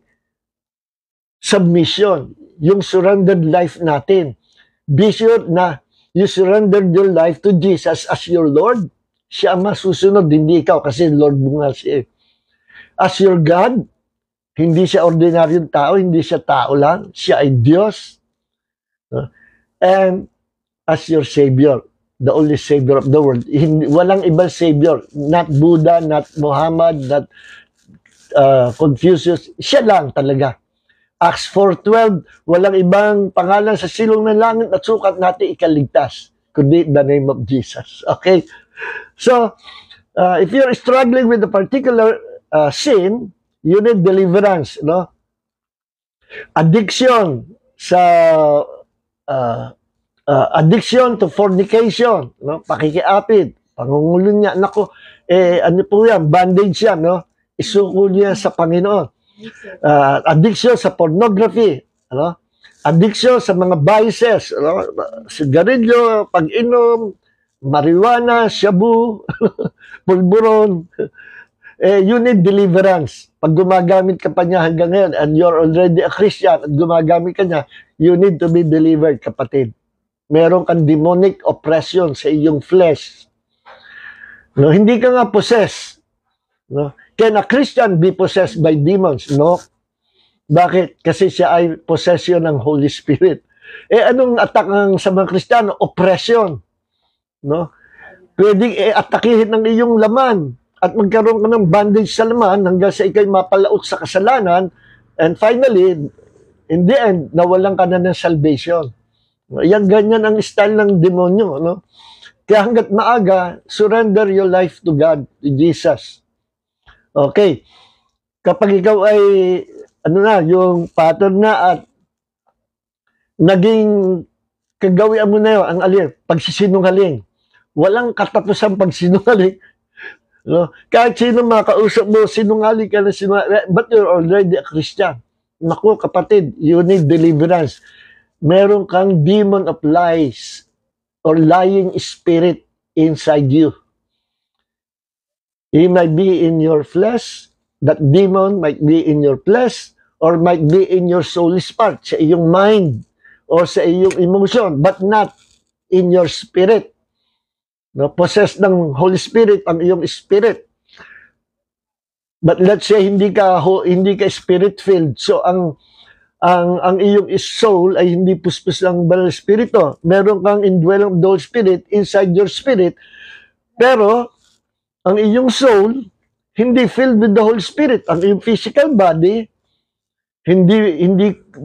submission, yung surrendered life natin. Be sure na you surrendered your life to Jesus as your Lord. Siya ang masusunod, hindi ikaw, kasi Lord mo nga siya. As your God, hindi siya ordinaryong tao, hindi siya tao lang, siya ay Diyos. And as your Savior, the only Savior of the world. Walang ibang Savior, not Buddha, not Muhammad, not Confucius, siya lang talaga. Acts 4:12, walang ibang pangalan sa silong ng langit at sukat natin ikaligtas, kundi the name of Jesus. Okay? So, if you're struggling with a particular sin, you need deliverance, Addiction sa addiction to fornication, pakikiapid, pangungulunya, nako, ano po yan, bandage yan, isuko niya sa Panginoon. Addiction sa pornography, addiction sa mga vices, sigarilyo, pag-inom, marijuana, shabu, pulburon, you need deliverance. Pag gumagamit ka pa niya hanggang ngayon and you're already a Christian at gumagamit ka niya, you need to be delivered, kapatid. Meron kang demonic oppression sa iyong flesh. Hindi ka nga possessed. Can a Christian be possessed by demons? No. Bakit? Kasi siya ay possession ng Holy Spirit. Anong attack sa mga Kristiyano? Oppression. Pwedeng atakihin ng iyong laman at magkaroon ka ng bandage sa laman hanggang sa ikay mapalaot sa kasalanan, and finally, in the end, nawalan ka na ng salvation. Yan, ganyan ang style ng demonyo. Kaya hanggat maaga, surrender your life to God, to Jesus. Okay. Kapag ikaw ay, yung pattern na at naging kagawian mo na yun, ang pagsisinungaling. Walang katapusang pagsinungaling. Kahit sino makausap mo, sinungaling ka na sinungaling, but you're already a Christian. Naku, kapatid, you need deliverance. Meron kang demon of lies or lying spirit inside you. He might be in your flesh, that demon might be in your flesh, or might be in your soulish part, sa iyong mind, or sa iyong emotion, but not in your spirit. No, possessed ng Holy Spirit ang iyong spirit. But let's say hindi ka spirit filled. So ang iyong soul ay hindi puspos ng Banal Espiritu. Meron kang indwelling of the Holy Spirit inside your spirit. Pero ang iyong soul hindi filled with the Holy Spirit. Ang iyong physical body hindi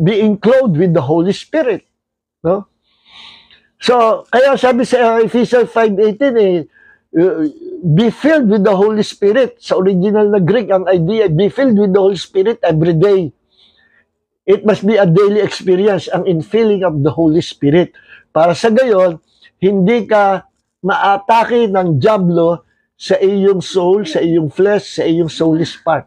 being clothed with the Holy Spirit. No? So, kaya sabi sa Ephesians 5:18 be filled with the Holy Spirit. Sa original na Greek, ang idea, be filled with the Holy Spirit every day. It must be a daily experience, ang infilling of the Holy Spirit. Para sa gayon, hindi ka maatake ng diablo sa iyong soul, sa iyong flesh, sa iyong soulish part.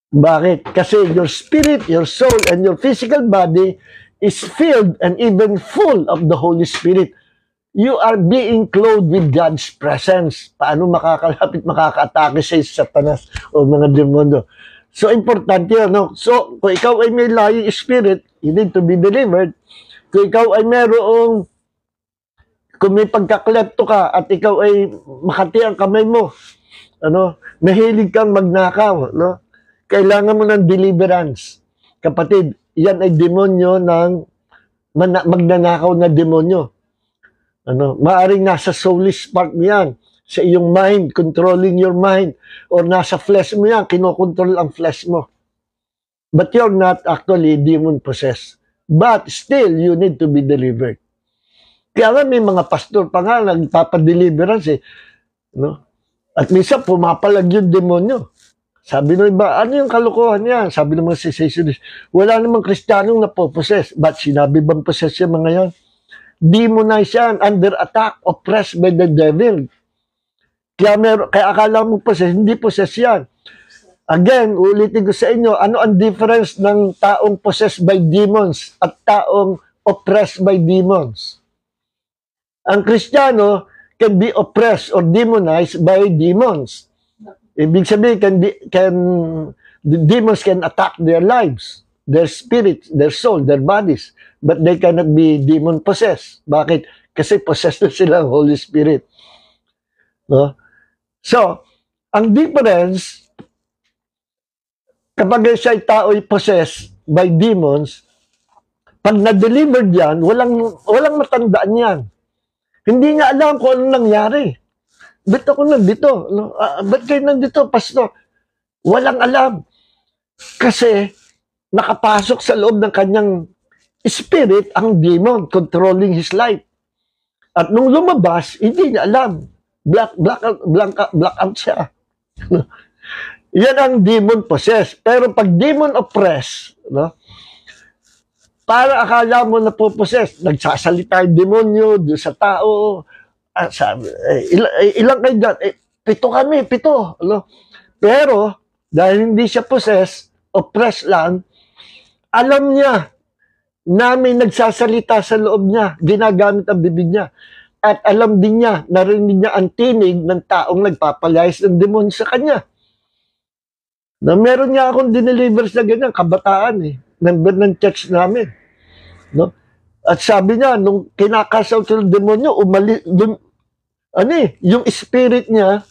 Bakit? Kasi your spirit, your soul, and your physical body is filled and even full of the Holy Spirit. You are being clothed with God's presence. Paano makaka-atake sa Satanas o mga demonyo? So, importante yun. No? So, kung ikaw ay may lying spirit, you need to be delivered. Kung ikaw ay kung may pagkaklepto ka at ikaw ay makati ang kamay mo, mahilig kang magnakaw, kailangan mo ng deliverance. Kapatid, yan ay demonyo ng magnanakaw na demonyo. Maaring nasa soulish part mo yan, sa iyong mind, controlling your mind, or nasa flesh mo yan, kinokontrol ang flesh mo. But you're not actually demon-possessed. But still, you need to be delivered. Kaya nga may mga pastor pa nga nagpapadeliverance At minsan pumapalag yung demonyo. Sabi ng iba, ano yung kalokohan yan? Sabi ng mga cessationist, wala namang Kristiyanong napoposes. But sinabi bang possess yung mga yan? Demonized yan, under attack, oppressed by the devil. Kaya akala mo possess, hindi possess yan. Again, ulitin ko sa inyo, ano ang difference ng taong possessed by demons at taong oppressed by demons? Ang Kristiyano can be oppressed or demonized by demons. Ibig sabihin, the demons can attack their lives, their spirits, their soul, their bodies. But they cannot be demon-possessed. Bakit? Kasi possessed na sila ng Holy Spirit. No? So, ang difference, kapag siya ay tao ay possessed by demons, pag na-delivered yan, walang matandaan yan. Hindi niya alam kung anong nangyari. Ba't ako nandito? Ba't kayo nandito, pastor? Walang alam. Kasi nakapasok sa loob ng kanyang spirit ang demon controlling his life. At nung lumabas, hindi niya alam. Blackout siya. Yan ang demon possessed. Pero pag demon oppressed, para akala mo na po-possess, nagsasalita yung demonyo doon sa tao. Ilang kayo dyan? 7 kami, 7. Pero, dahil hindi siya possess, oppressed lang, alam niya na may nagsasalita sa loob niya, ginagamit ang bibig niya. At alam din niya, narinig niya ang tinig ng taong nagpapalayas ng demonyo sa kanya. Na meron niya akong dineliver sa ganyan, kabataan member ng church namin. No? At sabi niya, nung kinakasaw ng demonyo, yung spirit niya,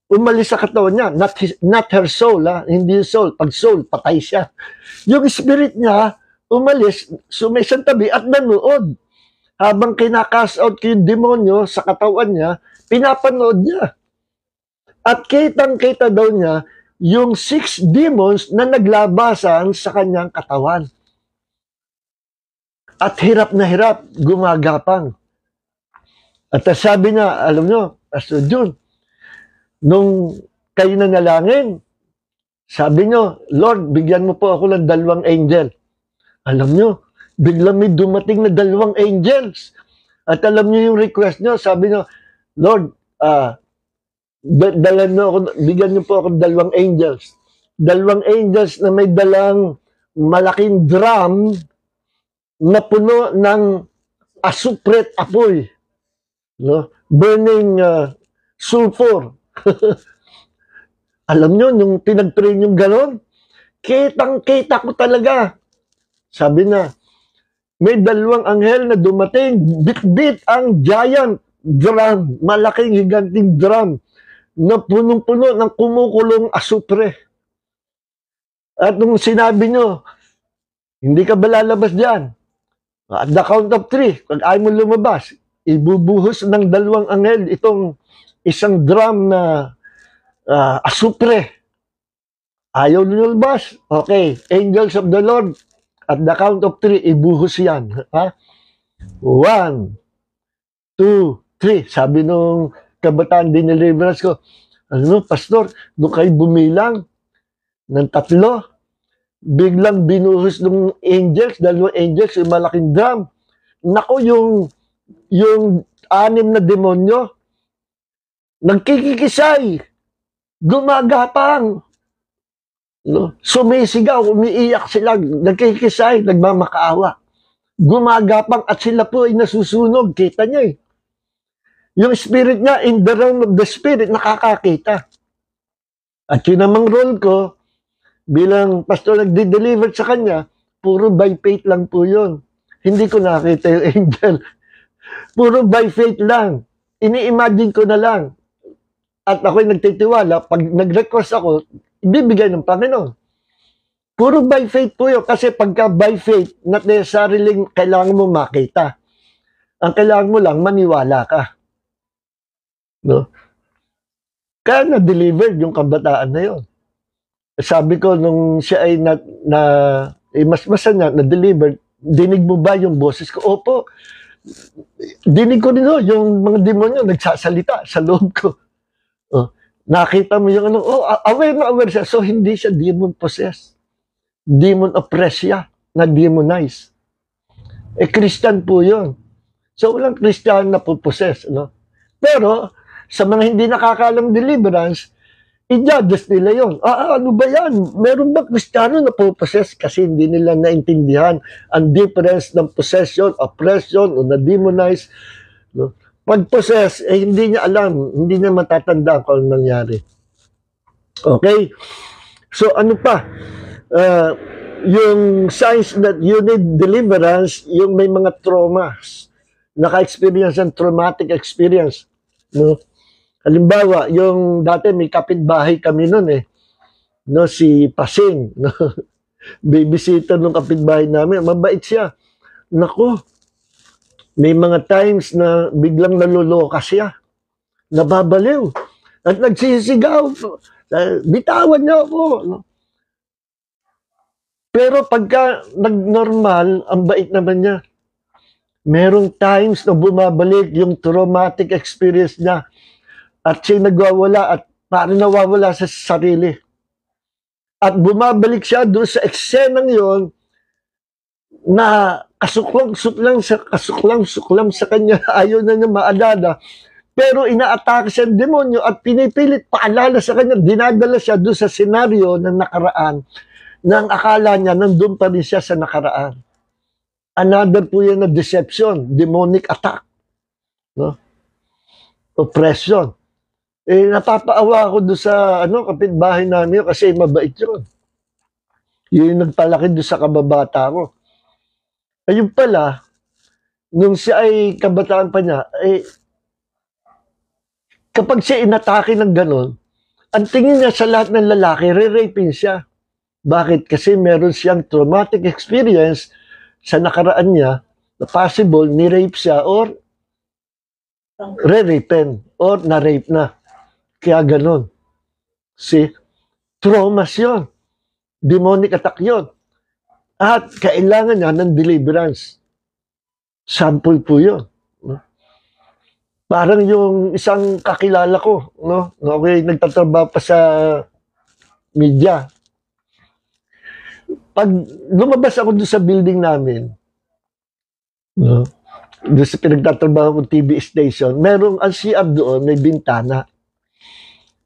umalis sa katawan niya, not her soul, hindi yung soul. Pag soul, patay siya. Yung spirit niya, umalis, sumisang tabi at nanood. Habang kinakasaw yung demonyo sa katawan niya, pinapanood niya. At kitang-kita daw niya, yung 6 demons na naglabasan sa kanyang katawan. At hirap na hirap, gumagapang. At sabi niya, alam nyo, Pastor Jun, nung kayo nanalangin, sabi nyo, Lord, bigyan mo po ako ng 2 angel. Alam nyo, biglang may dumating na 2 angels. At alam nyo yung request nyo, sabi nyo, Lord, bigyan nyo po ako ng 2 angels. 2 angels na may dalang malaking drum na puno ng asupret apoy. Burning sulfur. Alam nyo, nung pinag-pray yung gano'n, kitang-kita ko talaga. Sabi na, May dalawang anghel na dumating, bit-bit ang giant drum, malaking higanting drum, na punong-puno ng kumukulong asupre. At nung sinabi nyo, hindi ka ba lalabas dyan? At the count of 3, pag ayaw mo lumabas, ibubuhos ng dalawang anghel itong isang drum na asupre. Ayaw lumabas. Okay, angels of the Lord, at the count of 3, ibuhos yan. Ha? 1, 2, 3. Sabi nung kabataan dineliverance ko, ano, pastor, doon kayo bumilang ng 3. Biglang binuhos ng angels, dalawang angels, yung malaking drum. Nako, yung 6 na demonyo, nagkikikisay, gumagapang, no? Sumisigaw, umiiyak sila, nagkikisay, nagmamakaawa. Gumagapang at sila po ay nasusunog. Kita niya eh. Yung spirit niya, in the realm of the spirit, nakakakita. At yun namang role ko, bilang pastor nagde-deliver sa kanya, puro by faith lang po yun. Hindi ko nakita yung angel. Puro by faith lang. Ini-imagine ko na lang. At ako'y nagtitiwala, pag nag-request ako, ibibigay ng Panginoon. Puro by faith po yun. Kasi pagka by faith, not necessarily kailangan mo makita. Ang kailangan mo lang, maniwala ka. No? Kaya na-delivered yung kabataan na yun. Sabi ko, nung siya ay masmasa niya, na-delivered, dinig mo ba yung boses ko? Opo. Dinig ko rin yung mga demonyo nagsasalita sa loob ko. Oh, nakita mo yung ano, aware na aware siya. So, hindi siya demon possessed. Demon oppressed siya, na demonize. Christian po yun. So, walang Christian na po possess. No? Pero, sa mga hindi nakakalam deliverance, i-judges nila yun. Ano ba yan? Meron ba Kristiyano na po possess? Kasi hindi nila naintindihan ang difference ng possession, oppression, o na-demonize. No? Pag possess, hindi niya alam, hindi niya matatandaan kung anong nangyari. Okay? So, ano pa? Yung signs that you need deliverance, yung may mga traumas. Naka-experience ng traumatic experience. No? Halimbawa, yung dati may kapitbahay kami noon eh. No, si Pasing. No? Babysitter ng kapitbahay namin. Mabait siya. Nako, may mga times na biglang naluloka siya. Nababaliw. At nagsisigaw. Bitawan niyo ako. No? Pero pagka nag-normal, ang bait naman niya. Merong times na bumabalik yung traumatic experience niya. At siya nagwawala at parang nawawala sa sarili. At bumabalik siya doon sa eksenang yon na kasuklang sa kanya. Ayaw na niya maalala. Pero inaatake siya ng demonyo at pinipilit paalala sa kanya. Dinadala siya doon sa senaryo ng nakaraan na ang akala niya nandun pa rin siya sa nakaraan. Another po yan na deception, demonic attack. No? Oppression. Napapaawa ako doon sa kapitbahay namin kasi mabait yun. Yun yung nagpalaki doon sa kababata ko. Ayun pala, nung siya ay kabataan pa niya, kapag siya inatake ng ganon, ang tingin niya sa lahat ng lalaki, re-raping siya. Bakit? Kasi meron siyang traumatic experience sa nakaraan niya na possible ni-rape siya or re-rapen or na-rape na. Kaya ganon. See? Traumas yun. Demonic attack yun. At kailangan niya ng deliverance. Sample po yun. No? Parang yung isang kakilala ko, no? Okay, nagtatrabaho pa sa media. Pag lumabas ako doon sa building namin, no? Doon sa pinagtatrabaho kong TV station, merong ang CR doon, may bintana.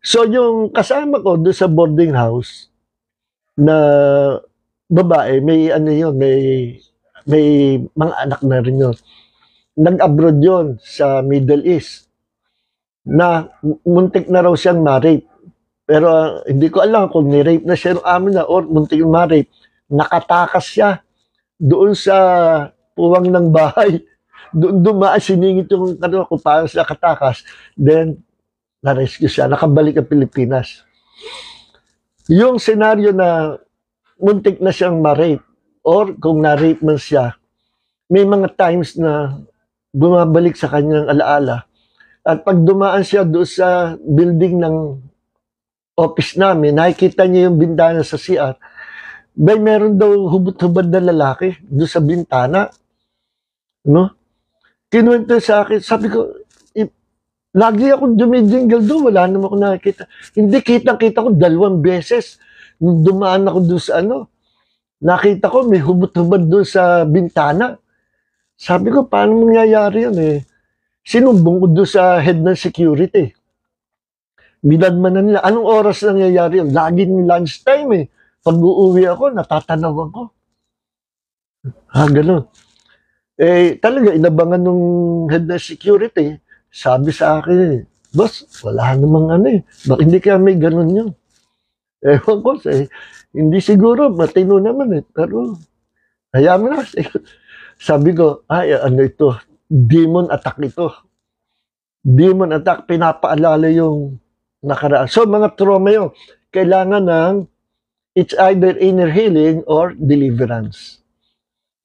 So yung kasama ko doon sa boarding house na babae, may mga anak na rin yun. Nag-abroad yun sa Middle East na muntik na raw siyang ma-rape. Pero hindi ko alam kung ni-rape na siya ng amin na or muntik ma-rape. Nakatakas siya doon sa puwang ng bahay. Doon dumaan, siningit yung ano, kung paano sila katakas. Then, na-rescue siya. Nakabalik ang Pilipinas. Yung senaryo na muntik na siyang ma-rape or kung na-rape man siya, may mga times na bumabalik sa kanyang alaala. At pag dumaan siya doon sa building ng office namin, nakikita niya yung bintana sa CR. Bay, meron daw hubot-hubad na lalaki doon sa bintana. No? Kinuwento sa akin, sabi ko, lagi akong dumidingle doon, wala naman ako nakikita. Hindi, kitang-kita ko 2 beses. Nung dumaan ako doon sa ano, nakita ko may hubot-hubad doon sa bintana. Sabi ko, paano mangyayari yun eh? Sinumbong ko doon sa head ng security. Binadmanan nila, anong oras nangyayari yun? Laging lunchtime eh. Pag uuwi ako, natatanawan ko. Ganun. Talaga, inabangan nung head ng security. Sabi sa akin, boss, wala namang ano eh. Bakit hindi kaya may ganun yun? Ewan ko, hindi siguro, matino naman eh. Pero, hayaan mo na. Sabi ko, ano ito? Demon attack ito. Demon attack, pinapaalala yung nakaraan. So, mga trauma yun, kailangan ng it's either inner healing or deliverance.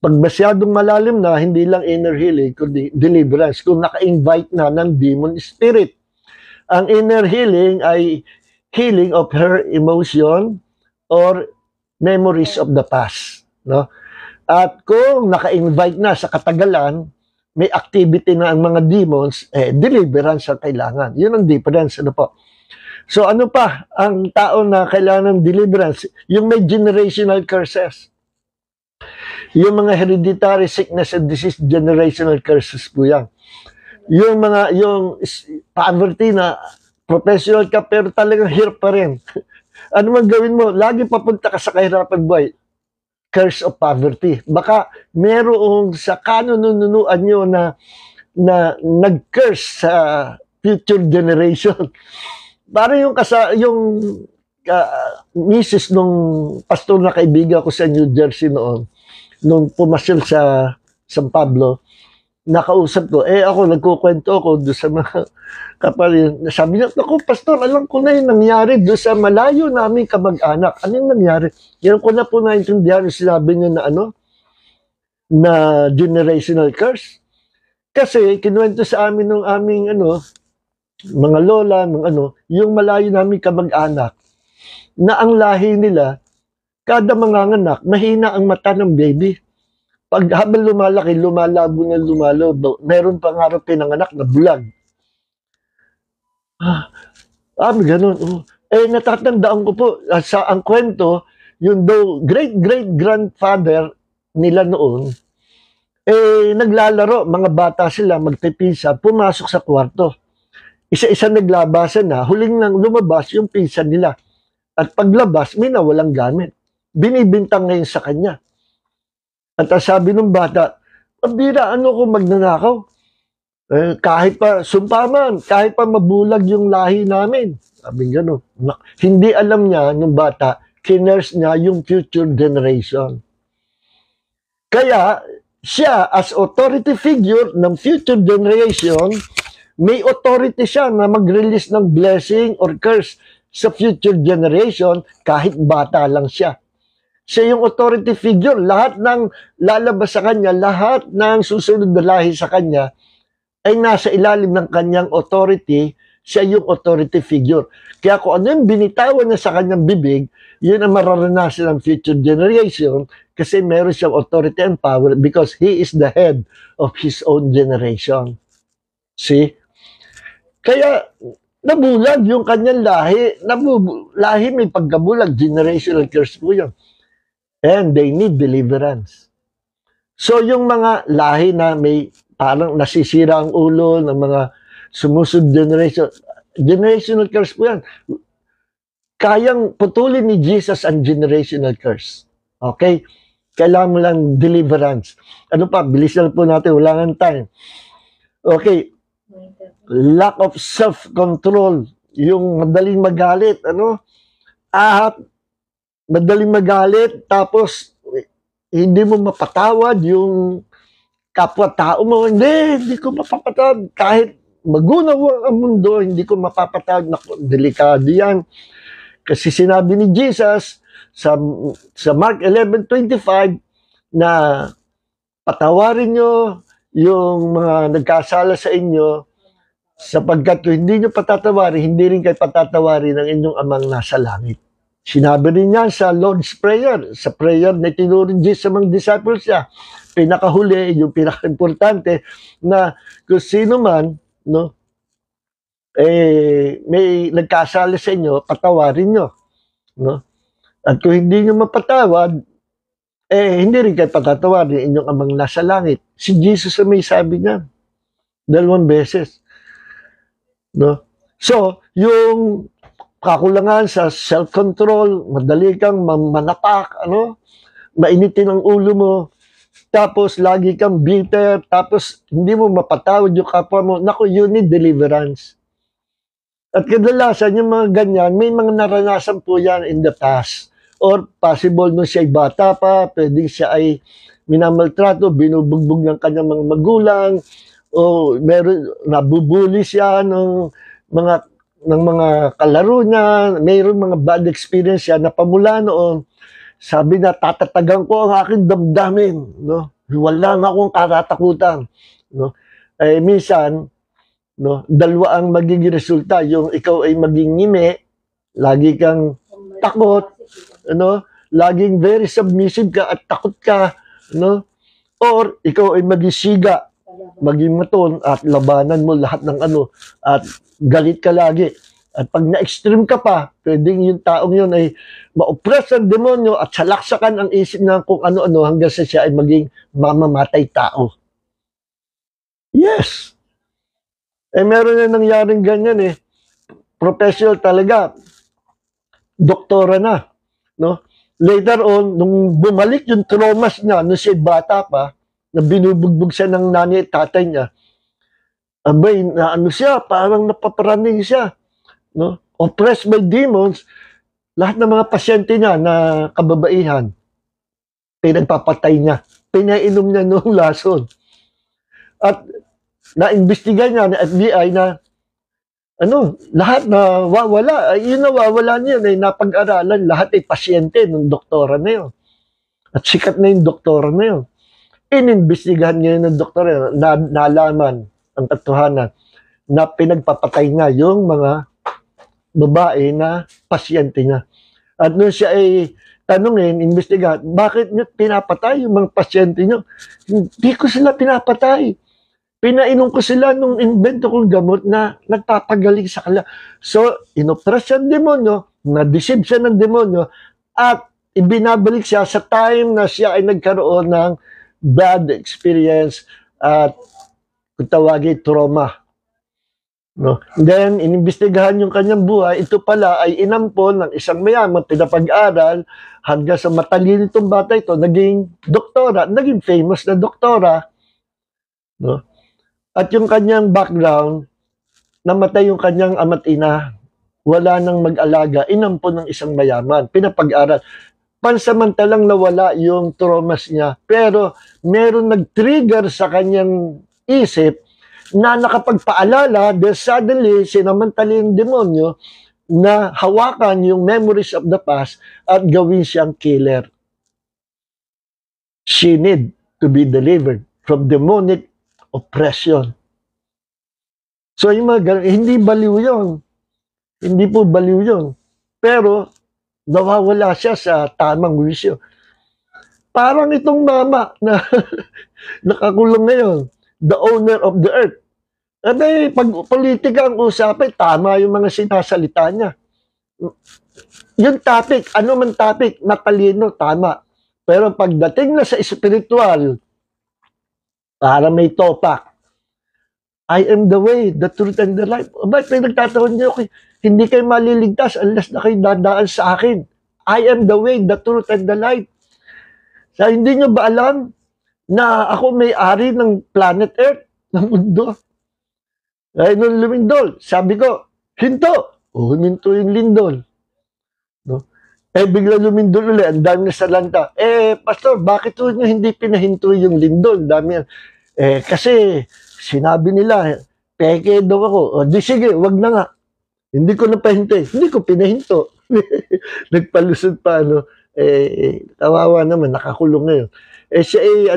Pag masyadong malalim na, hindi lang inner healing, kundi deliverance. Kung naka-invite na ng demon spirit. Ang inner healing ay healing of her emotion or memories of the past. No? At kung naka-invite na sa katagalan, may activity na ang mga demons, deliverance ang kailangan. Yun ang difference. Ano po? So ano pa ang tao na kailangan ng deliverance? Yung may generational curses. Yung mga hereditary sickness and disease, generational curses po yan. Yung poverty na professional ka pero talagang hirap pa rin. Ano man gawin mo, lagi papunta ka sa kahirapan buhay. Curse of poverty. Baka merong sa kanununuan nyo na nag-curse sa future generation. Para yung misis nung pastor na kaibigan ko sa New Jersey noon, nung pumasyal sa San Pablo, nakausap ko, ako, nagkukwento ako doon sa mga kapalin. Sabi niya, naku, pastor, alam ko na yung nangyari doon sa malayo namin kamag-anak. Ano yung nangyari? Yan ko na po naintindihan yung sinabi niya na na generational curse. Kasi, kinuwento sa amin ng aming mga lola, yung malayo namin kamag-anak, na ang lahi nila, kada manganganak, mahina ang mata ng baby. Pag habang lumalaki, lumalabo na lumalo, meron pa nga rin pinanganak na bulag. Ganun. Natatandaan ko po, sa ang kwento, yung daw great-great-grandfather nila noon, naglalaro, mga bata sila, magpipisa, pumasok sa kwarto. Isa-isa naglabasan na, huling nang lumabas yung pinsan nila. At paglabas, may nawalang gamit. Binibintang ngayon sa kanya. At sabi ng bata, pabira, ko magnanakaw? Kahit pa, sumpaman, kahit pa mabulag yung lahi namin. Sabi gano'n. Hindi alam niya, nung bata, kinurse niya yung future generation. Kaya, siya, as authority figure ng future generation, may authority siya na mag-release ng blessing or curse sa future generation kahit bata lang siya. Siya yung authority figure. Lahat ng lalabas sa kanya, lahat ng susunod na lahi sa kanya ay nasa ilalim ng kanyang authority. Siya yung authority figure. Kaya kung ano yung binitawan niya sa kanyang bibig, yun ang mararanasan ng future generation kasi meron siyang authority and power because he is the head of his own generation. See? Kaya, nabulag yung kanyang lahi. Lahi may pagkabulag. Generational curse po yun. And they need deliverance. So, yung mga lahi na may parang nasisira ang ulo ng mga sumusunod generation, generational curse po yan. Kayang putulin ni Jesus ang generational curse. Okay? Kailangan mo lang deliverance. Ano pa? Bilisan po natin. Wala nang time. Okay. Lack of self-control. Yung madaling magalit. Madaling magalit. Tapos, hindi mo mapatawad yung kapwa-tao mo, hindi ko mapapatawad. Kahit magunaw ang mundo, hindi ko mapapatawad. Naku, delikado yan. Kasi sinabi ni Jesus sa Mark 11:25 na patawarin nyo yung mga nagkasala sa inyo sapagkat kung hindi nyo patatawarin, hindi rin kayo patatawarin ng inyong amang nasa langit. Sinabi rin niya sa Lord's Prayer, sa prayer na tinuro ni Jesus sa mga disciples niya, pinakahuli, yung pinaka-importante, na kung sino man, no, may nagkasala sa inyo, patawarin nyo. No? At kung hindi nyo mapatawad, hindi rin kayo patatawarin inyong amang nasa langit. Si Jesus may sabi niya, 2 beses. No? So, yung kakulangan sa self-control, madali kang manapak, mainitin ang ulo mo, tapos lagi kang bitter, tapos hindi mo mapatawad yung kapwa mo, naku, you need deliverance. At kadalasan yung mga ganyan, may mga naranasan po yan in the past. Or possible nung siya ay bata pa, pwedeng siya ay minamaltrato, binubugbog ng kanyang mga magulang, o meron, nabubuli siya ng mga kalaro niya, mayroon mga bad experience siya na pamula noon, sabi na tatatagan ko ang aking damdamin, no? Wala na akong katatakutan, no? Minsan, no, dalawa ang magiging resulta, yung ikaw ay maging ngimi, lagi kang takot, laging very submissive ka at takot ka, or ikaw ay maging siga, maging maton at labanan mo lahat ng at galit ka lagi. At pag na-extreme ka pa, pwedeng yung taong yun ay ma-oppress ang demonyo at salaksakan ang isip na kung ano-ano hanggang sa siya ay maging mamamatay tao. Yes! Meron na nangyaring ganyan Professional talaga. Doktora na. No? Later on, nung bumalik yung traumas niya, nung siya bata pa, na binubugbog siya ng nanay at tatay niya, abay, siya, parang napaparaning siya. No? Oppressed by demons, lahat ng mga pasyente niya na kababaihan, pinagpapatay niya. Pinainom niya noong lason. At na-imbestiga niya ng FBI na lahat na wawala, yun nawawala niya na napag-aralan, lahat ay pasyente ng doktora na yun. At sikat na yung doktora na yun. Inimbestigahan ngayon ng doktora, nalaman ang katotohanan na pinagpapatay niya yung mga babae na pasyente niya. At nung siya ay tanungin, imbestigahan, bakit niyo pinapatay yung mga pasyente niyo? Hindi ko sila pinapatay. Pinainom ko sila nung invento kong gamot na nagpapagaling sa kanila. So, inopras siya ng demonyo, na-deceive siya ng demonyo, at ibinabalik siya sa time na siya ay nagkaroon ng bad experience at kung tawagin trauma. No? Then, inimbestigahan yung kanyang buhay. Ito pala ay inampon ng isang mayaman, pinapag-aral, hanggang sa matalino itong bata ito, naging doktora, naging famous na doktora. No? At yung kanyang background, namatay yung kanyang ama't ina, wala nang mag-alaga, inampon ng isang mayaman, pinapag-aral. Pansamantalang nawala yung traumas niya, pero meron nag-trigger sa kanyang isip na nakapagpaalala dahil suddenly sinamantala yung demonyo na hawakan yung memories of the past at gawin siyang killer. She need to be delivered from demonic oppression. So, yung mga hindi baliw yun. Hindi po baliw yun. Pero, nawawala siya sa tamang wisyo. Parang itong mama na nakakulong ngayon, the owner of the earth. At pag politika ang usapin, tama yung mga sinasalita niya. Yung topic, ano man topic, matalino, tama. Pero pagdating na sa spiritual, para may topak. I am the way, the truth, and the life. Ba't may nagtataon niyo, hindi kayo maliligtas unless na kayo dadaan sa akin. I am the way, the truth, and the life. So, hindi niyo ba alam na ako may-ari ng planet Earth, ng mundo? Ay, nung lumindol, sabi ko, hinto. Huminto yung lindol. No? Bigla lumindol ulit, ang dami na salanta. Pastor, bakit niyo hindi pinahinto yung lindol? Dami yan. Kasi sinabi nila, peke daw ako. O di sige, wag na nga. Hindi ko napahinto. Hindi ko pinahinto. Nagpalusot pa, kawawa naman, nakakulong ngayon. Siya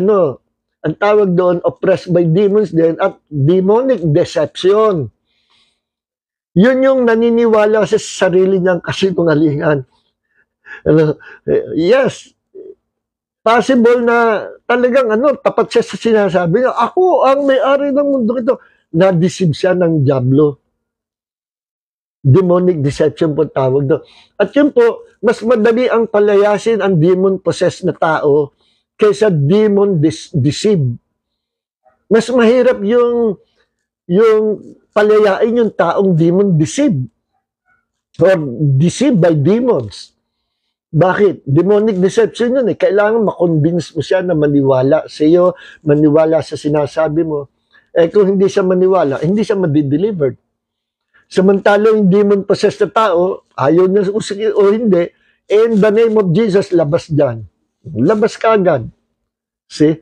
ang tawag doon, oppressed by demons din at demonic deception. Yun yung naniniwala sa sarili niyang kasinungalingan. Yes, possible na talagang tapat siya sa sinasabi niya. Ako ang may-ari ng mundo ito. Na-deceive siya ng diablo. Demonic deception po tawag doon. At yun po, mas madali ang palayasin ang demon-possessed na tao kaysa demon-deceived. Mas mahirap yung palayain yung taong demon-deceived or deceived by demons. Bakit? Demonic deception yun Kailangan makonvince mo siya na maniwala sa iyo, maniwala sa sinasabi mo. Kung hindi siya maniwala, hindi siya madidelivered. Samantala yung demon-possessed na tao, ayaw niya o hindi, in the name of Jesus, labas dyan. Labas ka agad. See?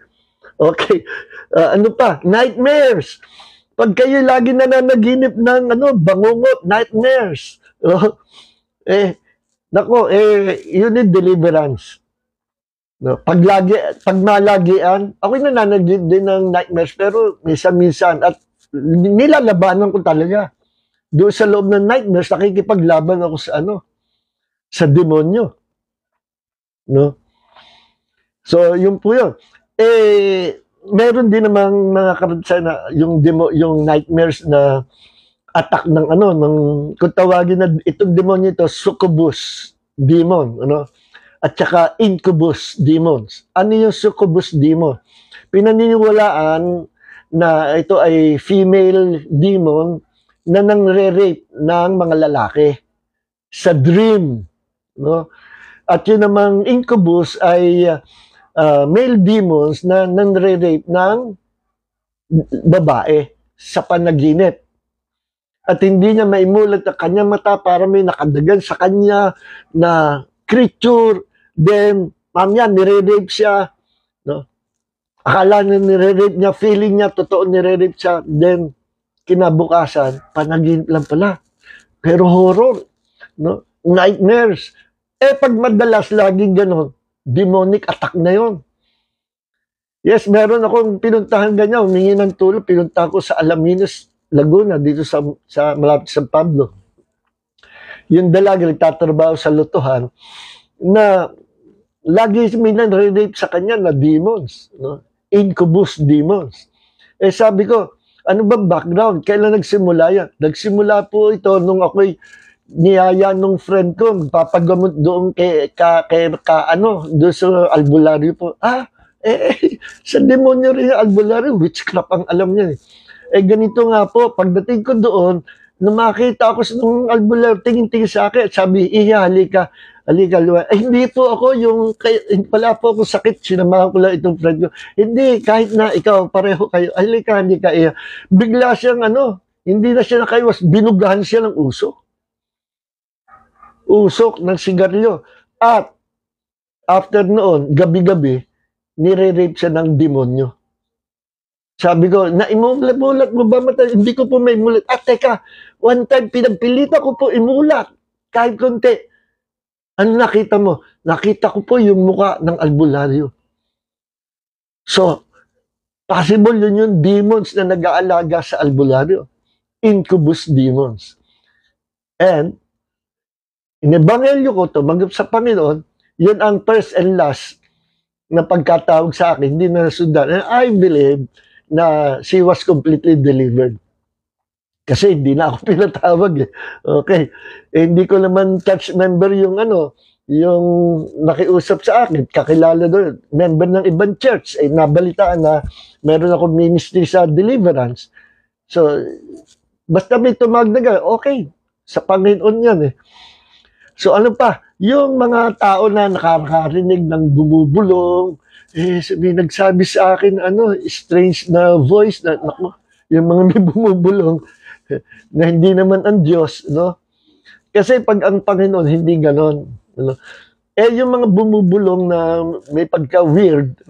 Okay. Ano pa? Nightmares. Pag kayo lagi nananaginip ng bangungot, nightmares. You need deliverance. No, pag malagian, ako'y nananaginip din ng nightmares, pero minsan-minsan, at nilalabanan ko talaga. Doon sa loob ng nightmares, nakikipaglaban ako sa demonyo. No? So, yun po yun. Meron din namang mga karanasan na yung nightmares na attack ng kung tawagin na itong demonyo ito, succubus demon, at saka incubus demons. Ano yung succubus demon? Pinaniniwalaan na ito ay female demon na nangre-rape ng mga lalaki sa dream, At yun namang incubus ay male demons na nangre-rape ng babae sa panaginip. At hindi niya maimulat ang kanyang mata para may nakadagan sa kanya na creature. Then, mamaya, nire-rape siya. Akala niya nire-rape niya, feeling niya, totoo nire-rape siya. Then, kinabukasan, panaginip lang pala. Pero horror. Nightmares. Pag madalas, laging ganon, demonic attack na yon. Yes, meron akong pinuntahan ganyan, humingi ng tulong, pinunta ko sa Alaminos, Laguna, dito sa malapit San Pablo. Yung dalaga nagtatrabaho sa lutuhan na lagi may nare-rape sa kanya na demons, incubus demons. Sabi ko, ano ba background? Kailan nagsimula yan? Nagsimula po ito nung ako'y niyaya nung friend ko, magpapagamot doon doon sa albularyo po. Sa demonyo rin yung albularyo, witchcraft ang alam niya. Ganito nga po, pagdating ko doon, nung makita ako sa albularyo, tingin-tingin sa akin, sabi, halika, hindi po ako pala po ako sakit, sinamahan ko lang itong friend ko. Hindi, kahit na ikaw, pareho kayo, halika, bigla siyang hindi na siya nakaiwas, binugahan siya ng usok ng sigarilyo. At, after noon, gabi-gabi, nire-rape siya ng demonyo. Sabi ko, imulat mo ba mata? Hindi ko po may mulat. Teka, one time, pinagpilitan ko po imulat. Kahit konti. Ano nakita mo? Nakita ko po yung muka ng albularyo. So, possible yun yung demons na nag-aalaga sa albularyo. Incubus demons. And, in-evangelyo ko to, magap sa Panginoon, yun ang first and last na pagkatawag sa akin, hindi na nasundan. And I believe na she was completely delivered. Kasi hindi na ako pinatawag Okay. Hindi ko naman church member yung nakiusap sa akin, kakilala doon, member ng ibang church, nabalitaan na meron ako ministry sa deliverance. So, basta may tumawag na okay, sa Panginoon yan So, ano pa? Yung mga tao na nakakarinig ng bumubulong, may nagsabi sa akin, strange na voice, yung mga may bumubulong, na hindi naman ang Diyos, Kasi pag ang Panginoon, hindi ganon, yung mga bumubulong na may pagka-weird,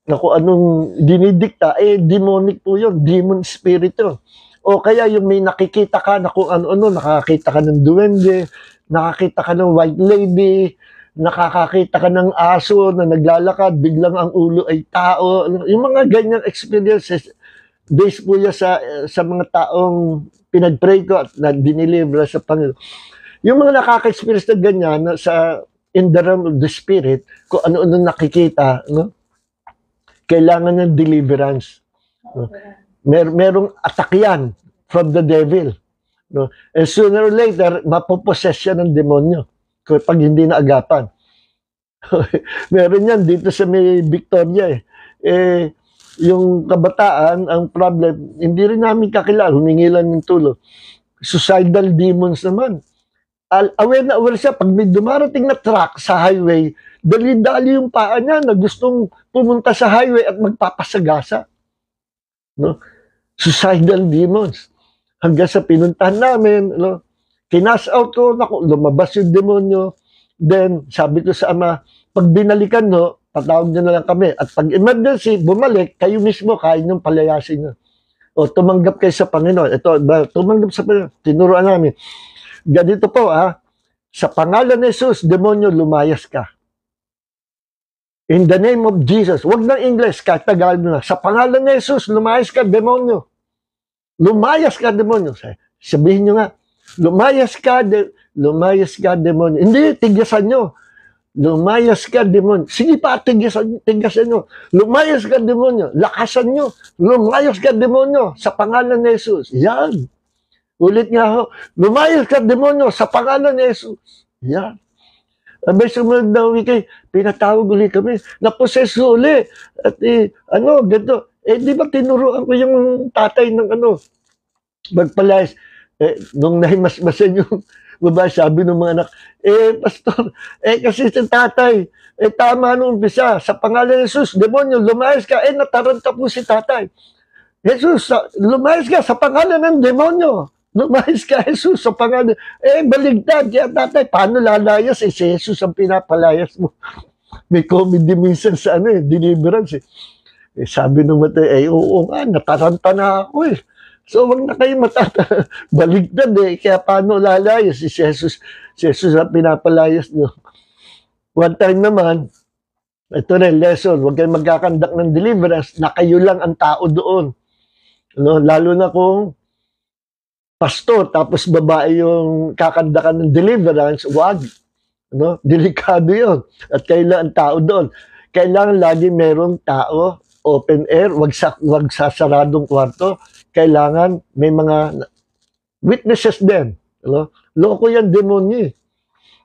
na kung anong dinidikta, demonic po yun, demon spirit yun. O kaya yung may nakikita ka na kung ano-ano, nakakita ka ng duwende, nakakita ka ng white lady, nakakakita ka ng aso na naglalakad, biglang ang ulo ay tao. Yung mga ganyang experiences, based po yan sa mga taong pinag-pray ko at na dinilibra sa Panginoon. Yung mga nakaka-experience na ganyan sa in the realm of the spirit, kung ano-ano nakikita, no? Kailangan ng deliverance. No? Merong attack yan from the devil. No? And sooner or later, mapopossess siya ng demonyo kapag hindi na agapan. Meron yan dito sa may Victoria yung kabataan, ang problem, hindi rin namin kakilala, humingi lang ng tulong. Suicidal demons naman. Aware na aware siya, pag may dumarating na truck sa highway, dali-dali yung paa niya na gustong pumunta sa highway at magpapasagasa. No? Suicidal demons. Hanggang sa pinuntahan namin, no? Kinas out ko, lumabas yung demonyo. Then, sabi ko sa ama, pag binalikan no, patawag nyo na lang kami. At pag emergency, bumalik, kayo mismo, kaya nyo palayasin nyo. O, tumanggap kayo sa Panginoon. Ito, tumanggap sa Panginoon. Tinuruan namin. Ganito po, sa pangalan ni Jesus, demonyo, lumayas ka. In the name of Jesus. Huwag ng English, kahit Tagalog na. Sa pangalan ni Jesus, lumayas ka, demonyo. Lumayas ka, demonyo. Sabihin nyo nga, lumayas ka, demonyo. Hindi, tigasan nyo. Lumayas ka, demonyo. Sige pa, tigasan nyo. Lumayas ka, demonyo. Lakasan nyo. Lumayas ka, demonyo. Sa pangalan ni Jesus. Yan. Ulit nga ho. Lumayas ka, demonyo. Sa pangalan ni Jesus. Yan. Abay, sumunod na uwi kayo, pinatawag ulit kami. Napossess uli. At ganito. Di ba tinuruan ko yung tatay ng magpalayas. Nung nahimasmasan yung babae, sabi ng mga anak, pastor, kasi si tatay, tama nung umpisa, sa pangalan ni Jesus, demonyo, lumayas ka, nataranta po si tatay. Jesus, lumayas ka sa pangalan ng demonyo. Lumayas ka, Jesus, sa pangalan. Baligtad, kaya tatay, paano lalayas? Si Jesus ang pinapalayas mo. May comedy minsan sa deliverance. Sabi ng matay, oo nga, nataranta na ako So, wag na kayo baligtad Kaya paano lalayas? Si Jesus ang pinapalayas nyo. One time naman, ito rin, lesson, wag kayong magkakandak ng deliverance na kayo lang ang tao doon. Lalo na kung pastor, tapos babae yung kakandakan ng deliverance, wag. Delikado yun. At kailangan ang tao doon. Kailangan lagi merong tao, open air, wag sa saradong kwarto. Kailangan may mga witnesses din. Loko yan, demonyo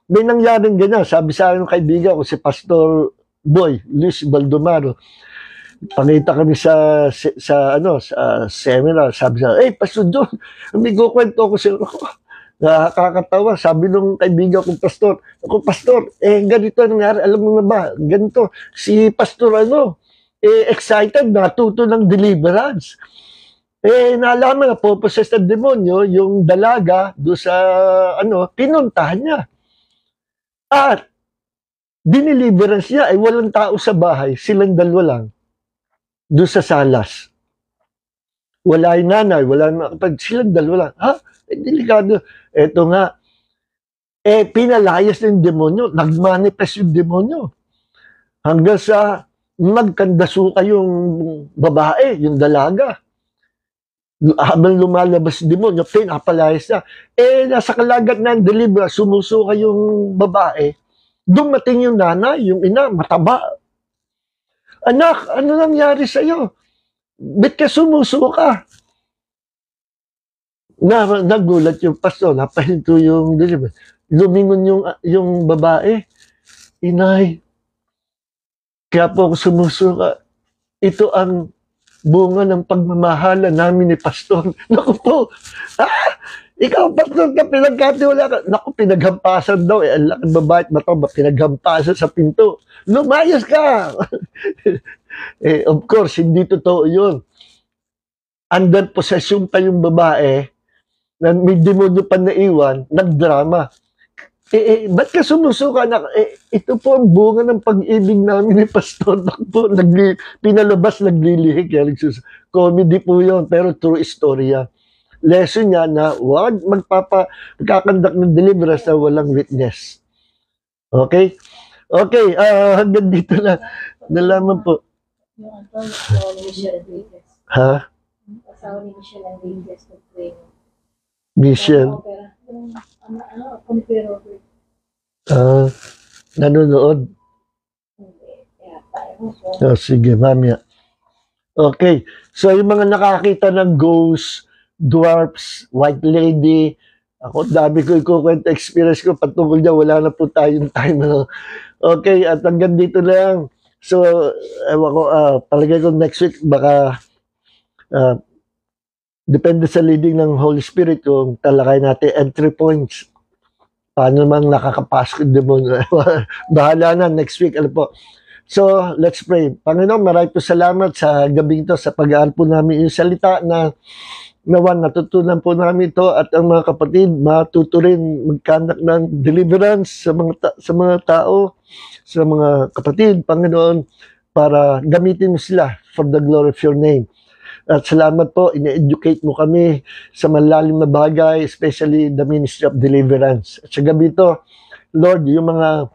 May nangyaring ganyan. Sabi sa akin ng kaibigan ko, si Pastor Boy, Luis Baldomaro. Pangita kami sa seminar. Sabi siya, Pastor John, may kukwento ko siya. Nakakatawa. Sabi nung kaibigan kong pastor, pastor, ganito nangyari. Alam mo na ba? Ganito. Si pastor, excited, natuto ng deliverance. Nalaman na possessed ng demonyo, yung dalaga, do sa, pinuntahan niya. At, dineliverance niya, walang tao sa bahay, silang dalawa lang. Doon sa salas. Wala yung nanay, wala yung kapag silang dalawa lang. Delikado. Eto nga. Pinalayas ng demonyo. Nagmanifest yung demonyo. Hanggang sa magkandasuka yung babae, yung dalaga. Habang lumalabas yung demonyo, pinapalayas na. Nasa kalagat ng deliver, sumusuka yung babae. Dumating yung nanay, yung ina, mataba. Anak, ano nangyari sa'yo? Ba't ka sumusuka? Nagulat yung pastor, napahinto yung deliver. Lumingon yung babae. Inay, kaya po ako sumusuka. Ito ang bunga ng pagmamahala namin ni pastor. Naku po, ikaw pastor ka, pinagkatiwala ka. Naku, pinaghampasan daw. Ang laking babae at bato, pinaghampasan sa pinto. Lumayas ka! Of course, hindi totoo yun. Under possession pa yung babae, na may demonyo pa naiwan, nagdrama. Ba't ka sumusuka na, ito po ang bunga ng pag-ibig namin ni Pastor. Takbo, pinalabas, naglilihi. Kaya comedy po yun, pero true istorya. Lesson niya na huwag magkakandak ng deliverance na walang witness. Okay? Okay, hanggang dito na. Nalaman po. Yung asawa ni Michelle Enriquez. Ha? Yung asawa ni Michelle Enriquez nag-pray. Michelle? Yung ako ni Kuya Robert. Nanonood? Hindi. Kaya tayo. Sige, mamaya. Okay. So, yung mga nakakita ng ghost, dwarfs, white lady, ako, dami ko ikukwento experience ko patungkol niya, wala na po tayong time. Okay, at hanggang dito lang. So, ewan ko, palagay ko next week, baka depende sa leading ng Holy Spirit kung talakay natin entry points. Paano naman nakakapasok yung demonyo? Bahala na next week. Ano po? So, let's pray. Panginoon, maraming po salamat sa gabing ito, sa pag-aaral po namin yung salita na nawan, natutunan po namin ito at ang mga kapatid matuto rin magkanak ng deliverance sa mga tao, sa mga kapatid, Panginoon, para gamitin mo sila for the glory of your name. At salamat po, ine-educate mo kami sa malalim na bagay, especially the ministry of deliverance. At sa gabi ito, Lord, yung mga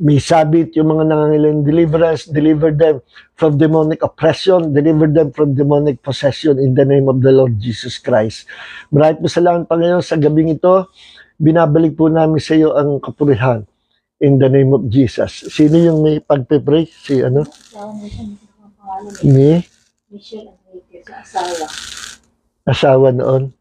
may sabit, yung mga nangangailangan deliverance, deliver them from demonic oppression, deliver them from demonic possession in the name of the Lord Jesus Christ. Maraming po salamat, Panginoon, sa gabing ito. Binabalik po namin sa iyo ang kapurihan in the name of Jesus. Sino yung may pagpe-pray? Si ano? Asawa ni pangalan Ni? Michelle Enriquez, asawa. Asawa noon.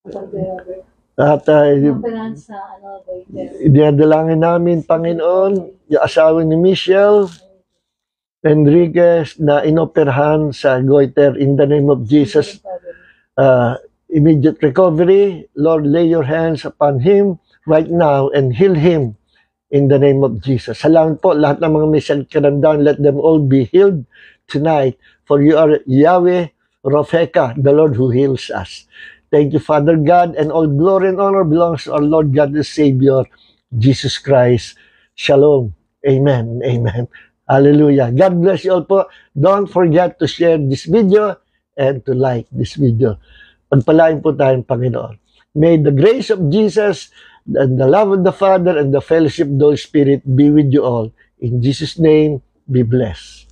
Kapag Kuya Robert. At Napalaan sa Goiter. dinadalangin namin, Panginoon, yung asawa ni Michelle Enriquez na inoperahan sa goiter in the name of Jesus. Immediate recovery. Lord, lay your hands upon him right now and heal him in the name of Jesus. Salamat po, lahat ng mga may sakit karamdaman, let them all be healed tonight. For you are Yahweh Ropheka, the Lord who heals us. Thank you, Father God, and all glory and honor belongs to our Lord God the Savior, Jesus Christ. Shalom. Amen. Amen. Hallelujah. God bless you all po. Don't forget to share this video and to like this video. Pagpalain po tayong Panginoon. May the grace of Jesus and the love of the Father and the fellowship of the Holy Spirit be with you all. In Jesus' name, be blessed.